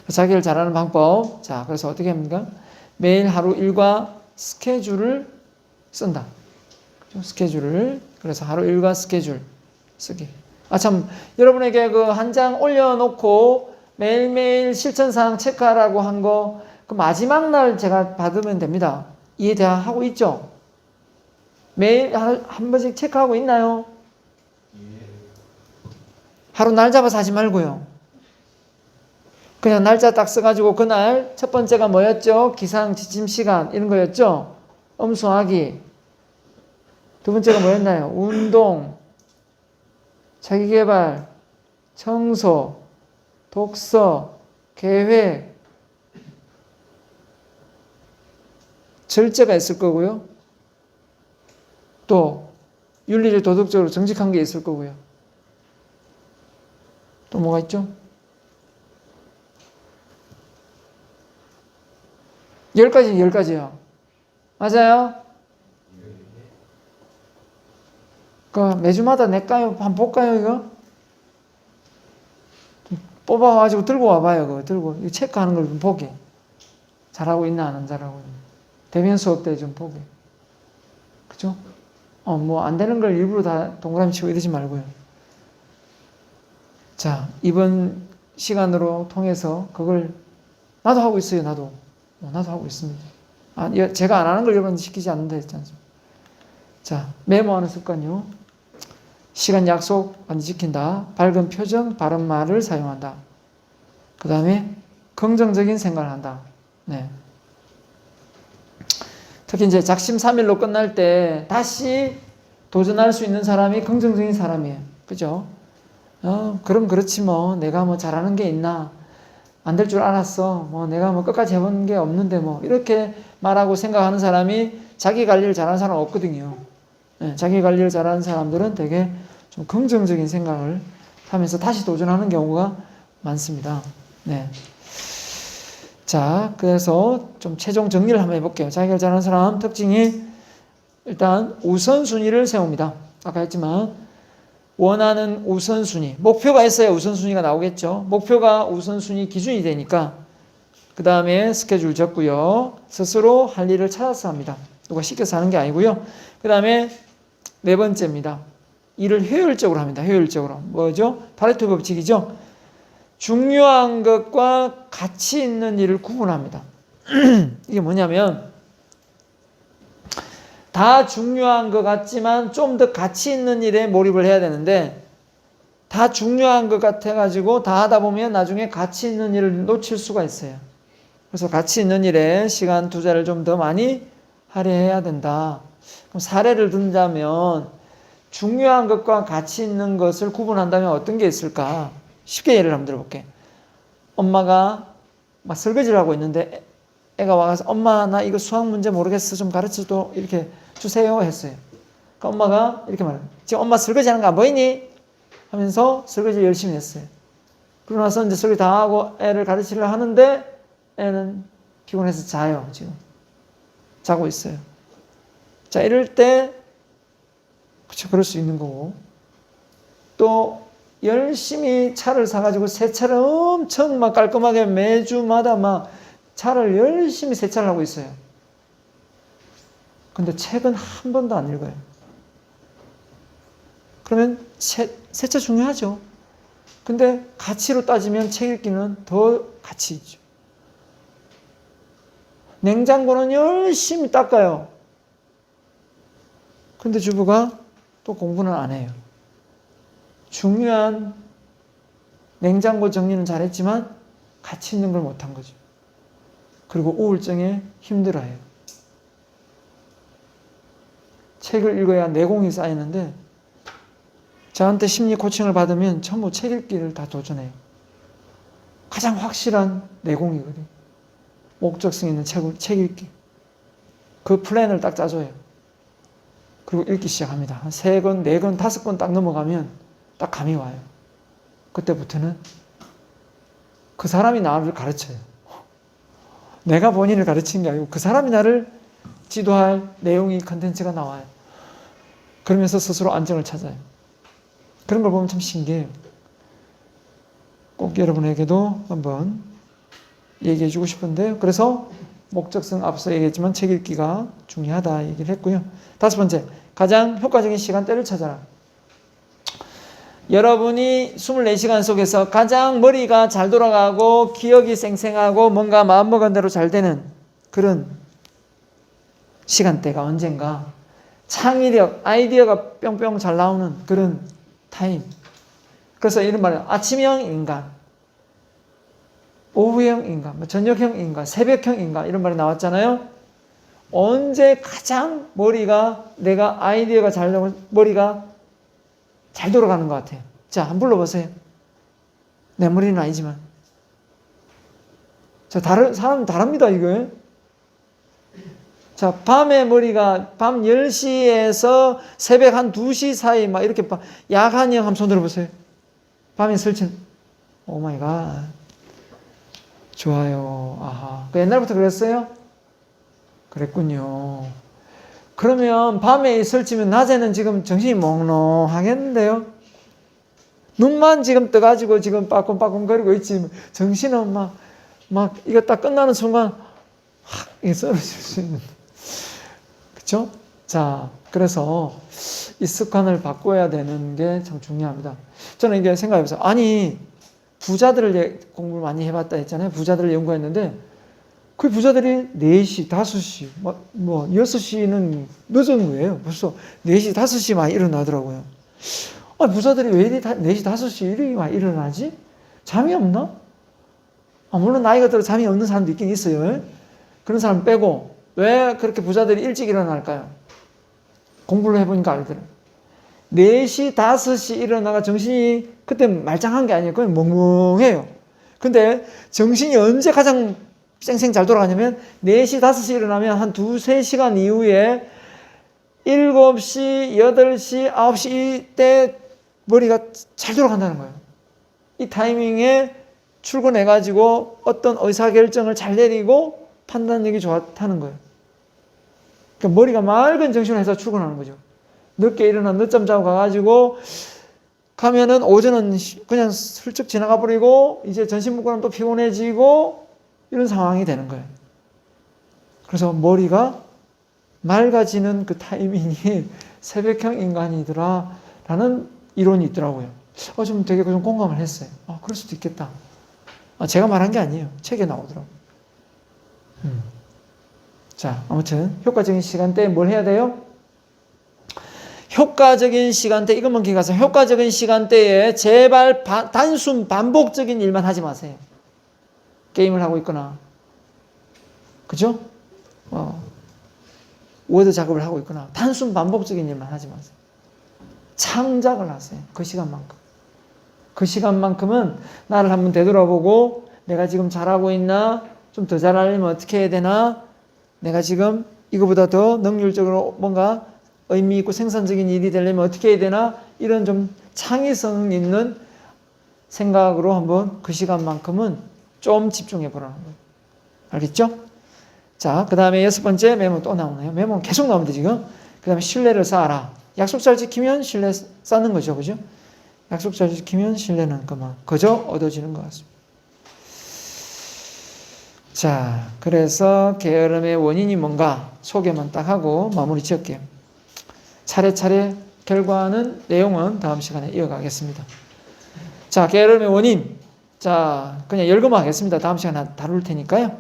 자기를 잘하는 방법. 자, 그래서 어떻게 합니까? 매일 하루 일과 스케줄을 쓴다. 그렇죠? 스케줄을. 그래서 하루 일과 스케줄 쓰기. 참, 여러분에게 그 한 장 올려놓고 매일매일 실천사항 체크하라고 한 거, 그 마지막 날 제가 받으면 됩니다. 이해 다 하고 있죠? 매일 한 번씩 체크하고 있나요? 하루 날 잡아서 하지 말고요. 그냥 날짜 딱 써가지고 그날 첫 번째가 뭐였죠? 기상, 지침, 시간 이런 거였죠? 엄수하기. 두 번째가 뭐였나요? 운동, 자기계발, 청소, 독서, 계획, 절제가 있을 거고요. 또 윤리적 도덕적으로 정직한 게 있을 거고요. 또 뭐가 있죠? 10가지요. 맞아요? 그 매주마다 낼까요? 한번 볼까요, 이거? 뽑아가지고 들고 와봐요, 그거 들고. 이거 체크하는 걸 좀 보게. 잘하고 있나, 안 잘하고 있나. 대면 수업 때 좀 보게. 그죠? 뭐 안 되는 걸 일부러 다 동그라미 치고 이러지 말고요. 자, 이번 시간으로 통해서 그걸 나도 하고 있어요. 나도 하고 있습니다. 제가 안 하는 걸 여러분 시키지 않는다 했지 않습니까? 자, 메모하는 습관요. 시간 약속 반드시 지킨다. 밝은 표정, 바른 말을 사용한다. 그 다음에 긍정적인 생각을 한다. 네. 특히 이제 작심삼일로 끝날 때 다시 도전할 수 있는 사람이 긍정적인 사람이에요. 그죠? 그럼 그렇지 뭐 내가 뭐 잘하는 게 있나? 안 될 줄 알았어. 뭐 내가 뭐 끝까지 해본 게 없는데 뭐 이렇게 말하고 생각하는 사람이 자기 관리를 잘하는 사람은 없거든요. 네, 자기 관리를 잘하는 사람들은 되게 좀 긍정적인 생각을 하면서 다시 도전하는 경우가 많습니다. 네. 자, 그래서 좀 최종 정리를 한번 해볼게요. 자기가 잘하는 사람 특징이 일단 우선순위를 세웁니다. 아까 했지만 원하는 우선순위, 목표가 있어야 우선순위가 나오겠죠. 목표가 우선순위 기준이 되니까 그 다음에 스케줄 적고요. 스스로 할 일을 찾아서 합니다. 누가 시켜서 하는 게 아니고요. 그 다음에 네 번째입니다. 일을 효율적으로 합니다. 효율적으로. 뭐죠? 파레토 법칙이죠. 중요한 것과 가치 있는 일을 구분합니다. 이게 뭐냐면 다 중요한 것 같지만 좀 더 가치 있는 일에 몰입을 해야 되는데 다 중요한 것 같아가지고 다 하다 보면 나중에 가치 있는 일을 놓칠 수가 있어요. 그래서 가치 있는 일에 시간 투자를 좀 더 많이 할애해야 된다. 그럼 사례를 든다면 중요한 것과 가치 있는 것을 구분한다면 어떤 게 있을까? 쉽게 예를 한번 들어볼게. 엄마가 막 설거지를 하고 있는데 애가 와서 엄마 나 이거 수학 문제 모르겠어 좀 가르쳐줘 이렇게 주세요 했어요. 그러니까 엄마가 이렇게 말해요. 지금 엄마 설거지 하는 거 안 보이니? 하면서 설거지 열심히 했어요. 그러고 나서 이제 설거지 다 하고 애를 가르치려 하는데 애는 피곤해서 자요. 지금 자고 있어요. 자, 이럴 때 그렇죠, 그럴 수 있는 거고 또 열심히 차를 사가지고 세차를 엄청 막 깔끔하게 매주마다 막 차를 열심히 세차를 하고 있어요. 근데 책은 한 번도 안 읽어요. 그러면 세차 중요하죠. 근데 가치로 따지면 책 읽기는 더 가치 있죠. 냉장고는 열심히 닦아요. 근데 주부가 또 공부는 안 해요. 중요한 냉장고 정리는 잘했지만 가치 있는 걸 못한 거죠. 그리고 우울증에 힘들어해요. 책을 읽어야 내공이 쌓이는데 저한테 심리 코칭을 받으면 전부 책 읽기를 다 도전해요. 가장 확실한 내공이거든요. 목적성 있는 책 읽기. 그 플랜을 딱 짜줘요. 그리고 읽기 시작합니다. 한 3권, 4권, 5권 딱 넘어가면 딱 감이 와요. 그때부터는 그 사람이 나를 가르쳐요. 내가 본인을 가르치는 게 아니고 그 사람이 나를 지도할 내용이 컨텐츠가 나와요. 그러면서 스스로 안정을 찾아요. 그런 걸 보면 참 신기해요. 꼭 여러분에게도 한번 얘기해 주고 싶은데요. 그래서 목적성 앞서 얘기했지만 책 읽기가 중요하다 얘기를 했고요. 5번째, 가장 효과적인 시간대를 찾아라. 여러분이 24시간 속에서 가장 머리가 잘 돌아가고 기억이 쌩쌩하고 뭔가 마음먹은 대로 잘 되는 그런 시간대가 언젠가 창의력, 아이디어가 뿅뿅 잘 나오는 그런 타임. 그래서 이런 말이에요. 아침형 인간, 오후형 인간, 저녁형 인간, 새벽형 인간 이런 말이 나왔잖아요. 언제 가장 내가 아이디어가 잘 나오고 머리가 잘 돌아가는 것 같아요. 자, 한번 불러보세요. 내 머리는 아니지만. 자, 사람은 다릅니다, 이거. 자, 밤에 머리가 밤 10시에서 새벽 한 2시 사이 막 이렇게 야간형 한번 손 들어보세요. 밤에 설친. 오 마이 갓. 좋아요. 아하. 그 옛날부터 그랬어요? 그랬군요. 그러면 밤에 설치면 낮에는 지금 정신이 몽롱하겠는데요? 눈만 지금 떠가지고 지금 빠꿈빠꿈거리고 있지. 정신은 막 이거 딱 끝나는 순간 확 쓰러질 수 있는. 그쵸? 자, 그래서 이 습관을 바꿔야 되는 게 참 중요합니다. 저는 이게 생각해보세요. 아니, 부자들을 공부를 많이 해봤다 했잖아요. 부자들을 연구했는데, 그 부자들이 4시, 5시, 6시는 늦은 거예요. 벌써 4시, 5시 막 일어나더라고요. 아니, 부자들이 왜 4시, 5시 이렇게 막 일어나지? 잠이 없나? 물론 나이가 들어 잠이 없는 사람도 있긴 있어요. 그런 사람 빼고, 왜 그렇게 부자들이 일찍 일어날까요? 공부를 해보니까 알더라고요. 4시, 5시 일어나가 정신이 그때 말짱한 게 아니에요. 그냥 멍멍해요. 근데 정신이 언제 가장 쌩쌩 잘 돌아가냐면 4시, 5시 일어나면 한 2-3시간 이후에 7시, 8시, 9시 이때 머리가 잘 돌아간다는 거예요. 이 타이밍에 출근해가지고 어떤 의사결정을 잘 내리고 판단력이 좋다는 거예요. 그러니까 머리가 맑은 정신으로 해서 출근하는 거죠. 늦게 일어나 늦잠 자고 가가지고 가면은 오전은 그냥 슬쩍 지나가 버리고 이제 점심 먹고 나면 또 피곤해지고 이런 상황이 되는 거예요. 그래서 머리가 맑아지는 그 타이밍이 새벽형 인간이더라 라는 이론이 있더라고요. 좀 되게 좀 공감을 했어요. 그럴 수도 있겠다. 제가 말한 게 아니에요. 책에 나오더라고요. 자, 아무튼 효과적인 시간대에 뭘 해야 돼요? 효과적인 시간대, 이것만 기억하세요. 효과적인 시간대에 제발 단순 반복적인 일만 하지 마세요. 게임을 하고 있거나, 그죠? 워드 작업을 하고 있거나, 단순 반복적인 일만 하지 마세요. 창작을 하세요. 그 시간만큼. 그 시간만큼은 나를 한번 되돌아보고, 내가 지금 잘하고 있나? 좀 더 잘하려면 어떻게 해야 되나? 내가 지금 이거보다 더 능률적으로 뭔가 의미 있고 생산적인 일이 되려면 어떻게 해야 되나? 이런 좀 창의성 있는 생각으로 한번 그 시간만큼은 좀 집중해 보라는 거예요. 알겠죠? 자, 그 다음에 6번째 메모 또 나오네요. 메모는 계속 나오는데 지금. 그 다음에 신뢰를 쌓아라. 약속 잘 지키면 신뢰 쌓는 거죠. 그죠? 약속 잘 지키면 신뢰는 그저 얻어지는 것 같습니다. 자, 그래서 게으름의 원인이 뭔가 소개만 딱 하고 마무리 지을게요. 차례차례 결과는 내용은 다음 시간에 이어가겠습니다. 자, 게으름의 원인. 자, 그냥 열거만 하겠습니다. 다음 시간에 다룰 테니까요.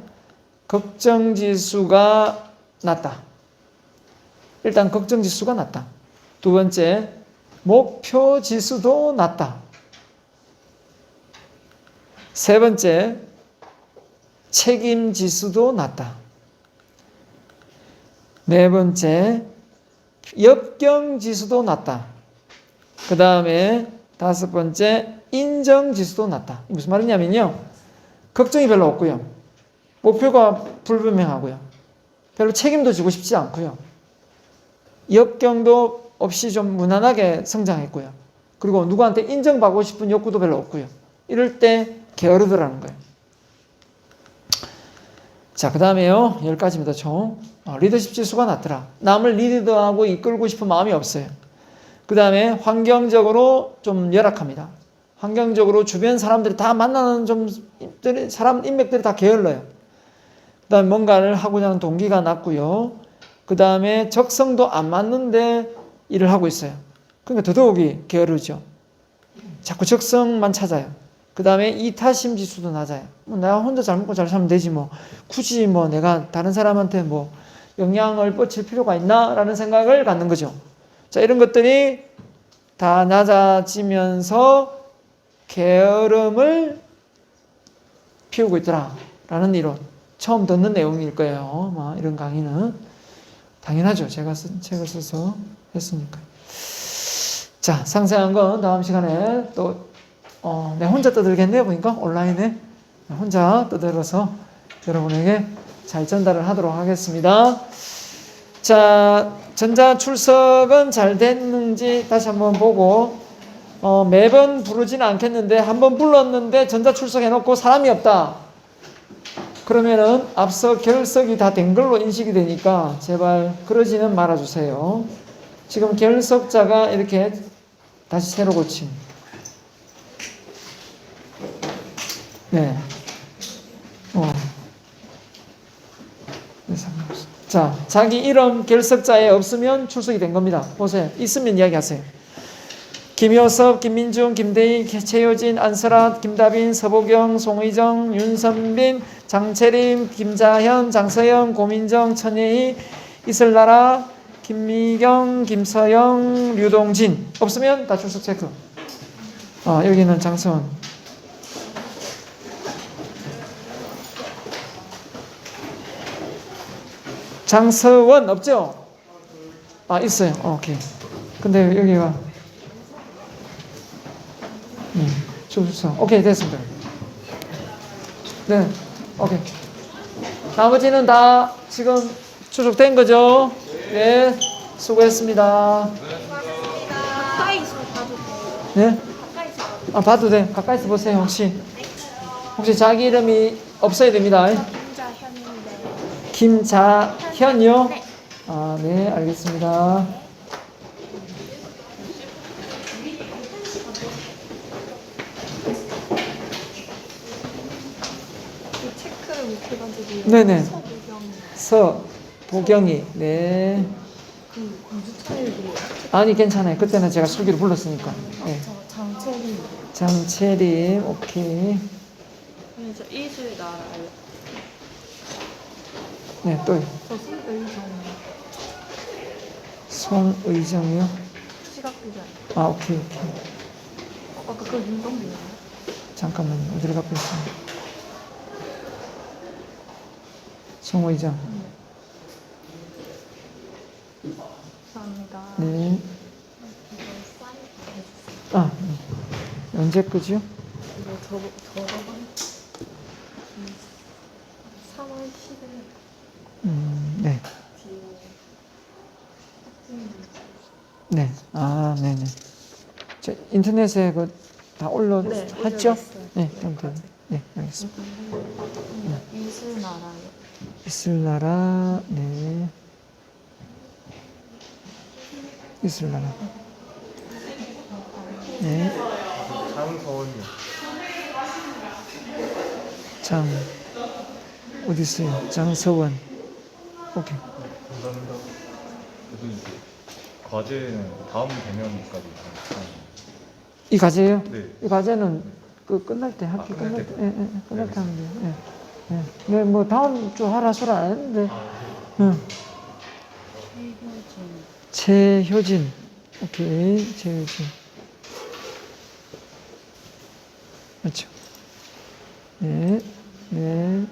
걱정지수가 낮다. 일단 걱정지수가 낮다. 두 번째, 목표지수도 낮다. 세 번째, 책임지수도 낮다. 네 번째, 역경지수도 낮다. 그 다음에 다섯 번째, 인정지수도 낮다. 무슨 말이냐면요, 걱정이 별로 없고요, 목표가 불분명하고요, 별로 책임도 지고 싶지 않고요, 역경도 없이 좀 무난하게 성장했고요, 그리고 누구한테 인정받고 싶은 욕구도 별로 없고요. 이럴 때 게으르더라는 거예요. 자, 그 다음에요, 10가지입니다 총. 리더십 지수가 낮더라. 남을 리드하고 이끌고 싶은 마음이 없어요. 그 다음에 환경적으로 좀 열악합니다. 환경적으로 주변 사람들이 다 만나는 좀 사람 인맥들이 다 게을러요. 그 다음에 뭔가를 하고자 하는 동기가 낮고요. 그 다음에 적성도 안 맞는데 일을 하고 있어요. 그러니까 더더욱이 게으르죠. 자꾸 적성만 찾아요. 그 다음에 이타심 지수도 낮아요. 뭐 내가 혼자 잘 먹고 잘 살면 되지 뭐 굳이 뭐 내가 다른 사람한테 뭐 영향을 뻗칠 필요가 있나? 라는 생각을 갖는 거죠. 자, 이런 것들이 다 낮아지면서 게으름을 피우고 있더라 라는 이론. 처음 듣는 내용일 거예요. 뭐 이런 강의는 당연하죠. 제가 쓴 책을 써서 했으니까. 자, 상세한 건 다음 시간에 또 내가 혼자 떠들겠네요. 보니까 온라인에 혼자 떠들어서 여러분에게 잘 전달을 하도록 하겠습니다. 자, 전자출석은 잘 됐는지 다시 한번 보고, 매번 부르지는 않겠는데 한번 불렀는데 전자출석 해놓고 사람이 없다. 그러면은 앞서 결석이 다 된 걸로 인식이 되니까 제발 그러지는 말아주세요. 지금 결석자가 이렇게 다시 새로 고침. 네. 자, 자기 이름 결석자에 없으면 출석이 된 겁니다. 보세요. 있으면 이야기하세요. 김효섭, 김민중, 김대희, 최효진, 안설아, 김다빈, 서보경, 송의정, 윤선빈, 장채림, 김자현, 장서영, 고민정, 천예희, 이슬나라, 김미경, 김서영, 류동진. 없으면 다 출석 체크. 여기는 장서원. 장서원 없죠? 있어요. 오케이. 근데 여기가 출석. 오케이, 됐습니다. 네, 오케이. 나머지는 다 지금 출석된 거죠? 네, 수고했습니다. 가까이서 봐도 돼요? 네? 가까이서 봐도 돼. 가까이서 보세요. 혹시 자기 이름이 없어야 됩니다. 김자현인데. 김자현이요? 네. 네, 알겠습니다. 체크를 못 해가지고. 네네. 서보경. 서보경이. 네. 그 유주찬일도. 아니, 괜찮아요. 그때는 제가 슬기로 불렀으니까. 네. 저 장채림. 장채림, 오케이. 아니 저 이슬 나라 알려. 네, 또요. 저 손의정. 손의정이요? 시각기자. 오케이. 아까 그 윤동빈이요? 잠깐만요. 어디로 갖고 있습니다. 송의정. 감사합니다. 네. 이거 사인 네. 언제 끄죠? 이거 저거만 3월 10일 네. 뒤에 네. 네네. 저 인터넷에 다 올렸죠? 올려놨어요. 네, 그럼 돼요. 네, 알겠습니다. 이슬나라요. 이슬나라, 네. 이슬나라. 네. 장서원이요. 어디 있어요? 장서원. 오케이. 감사합니다. 그래도 이제 과제는 다음 대면까지 이 과제요? 네. 이 과제는 그 끝날 때 학기 끝날 끝날 때. 때, 예, 예, 끝날 때 하면 돼요. 예. 예. 네, 뭐 다음 주 하라 소라 안 했는데. 응. 최효진. 오케이, 최효진. 맞죠? 네, 네.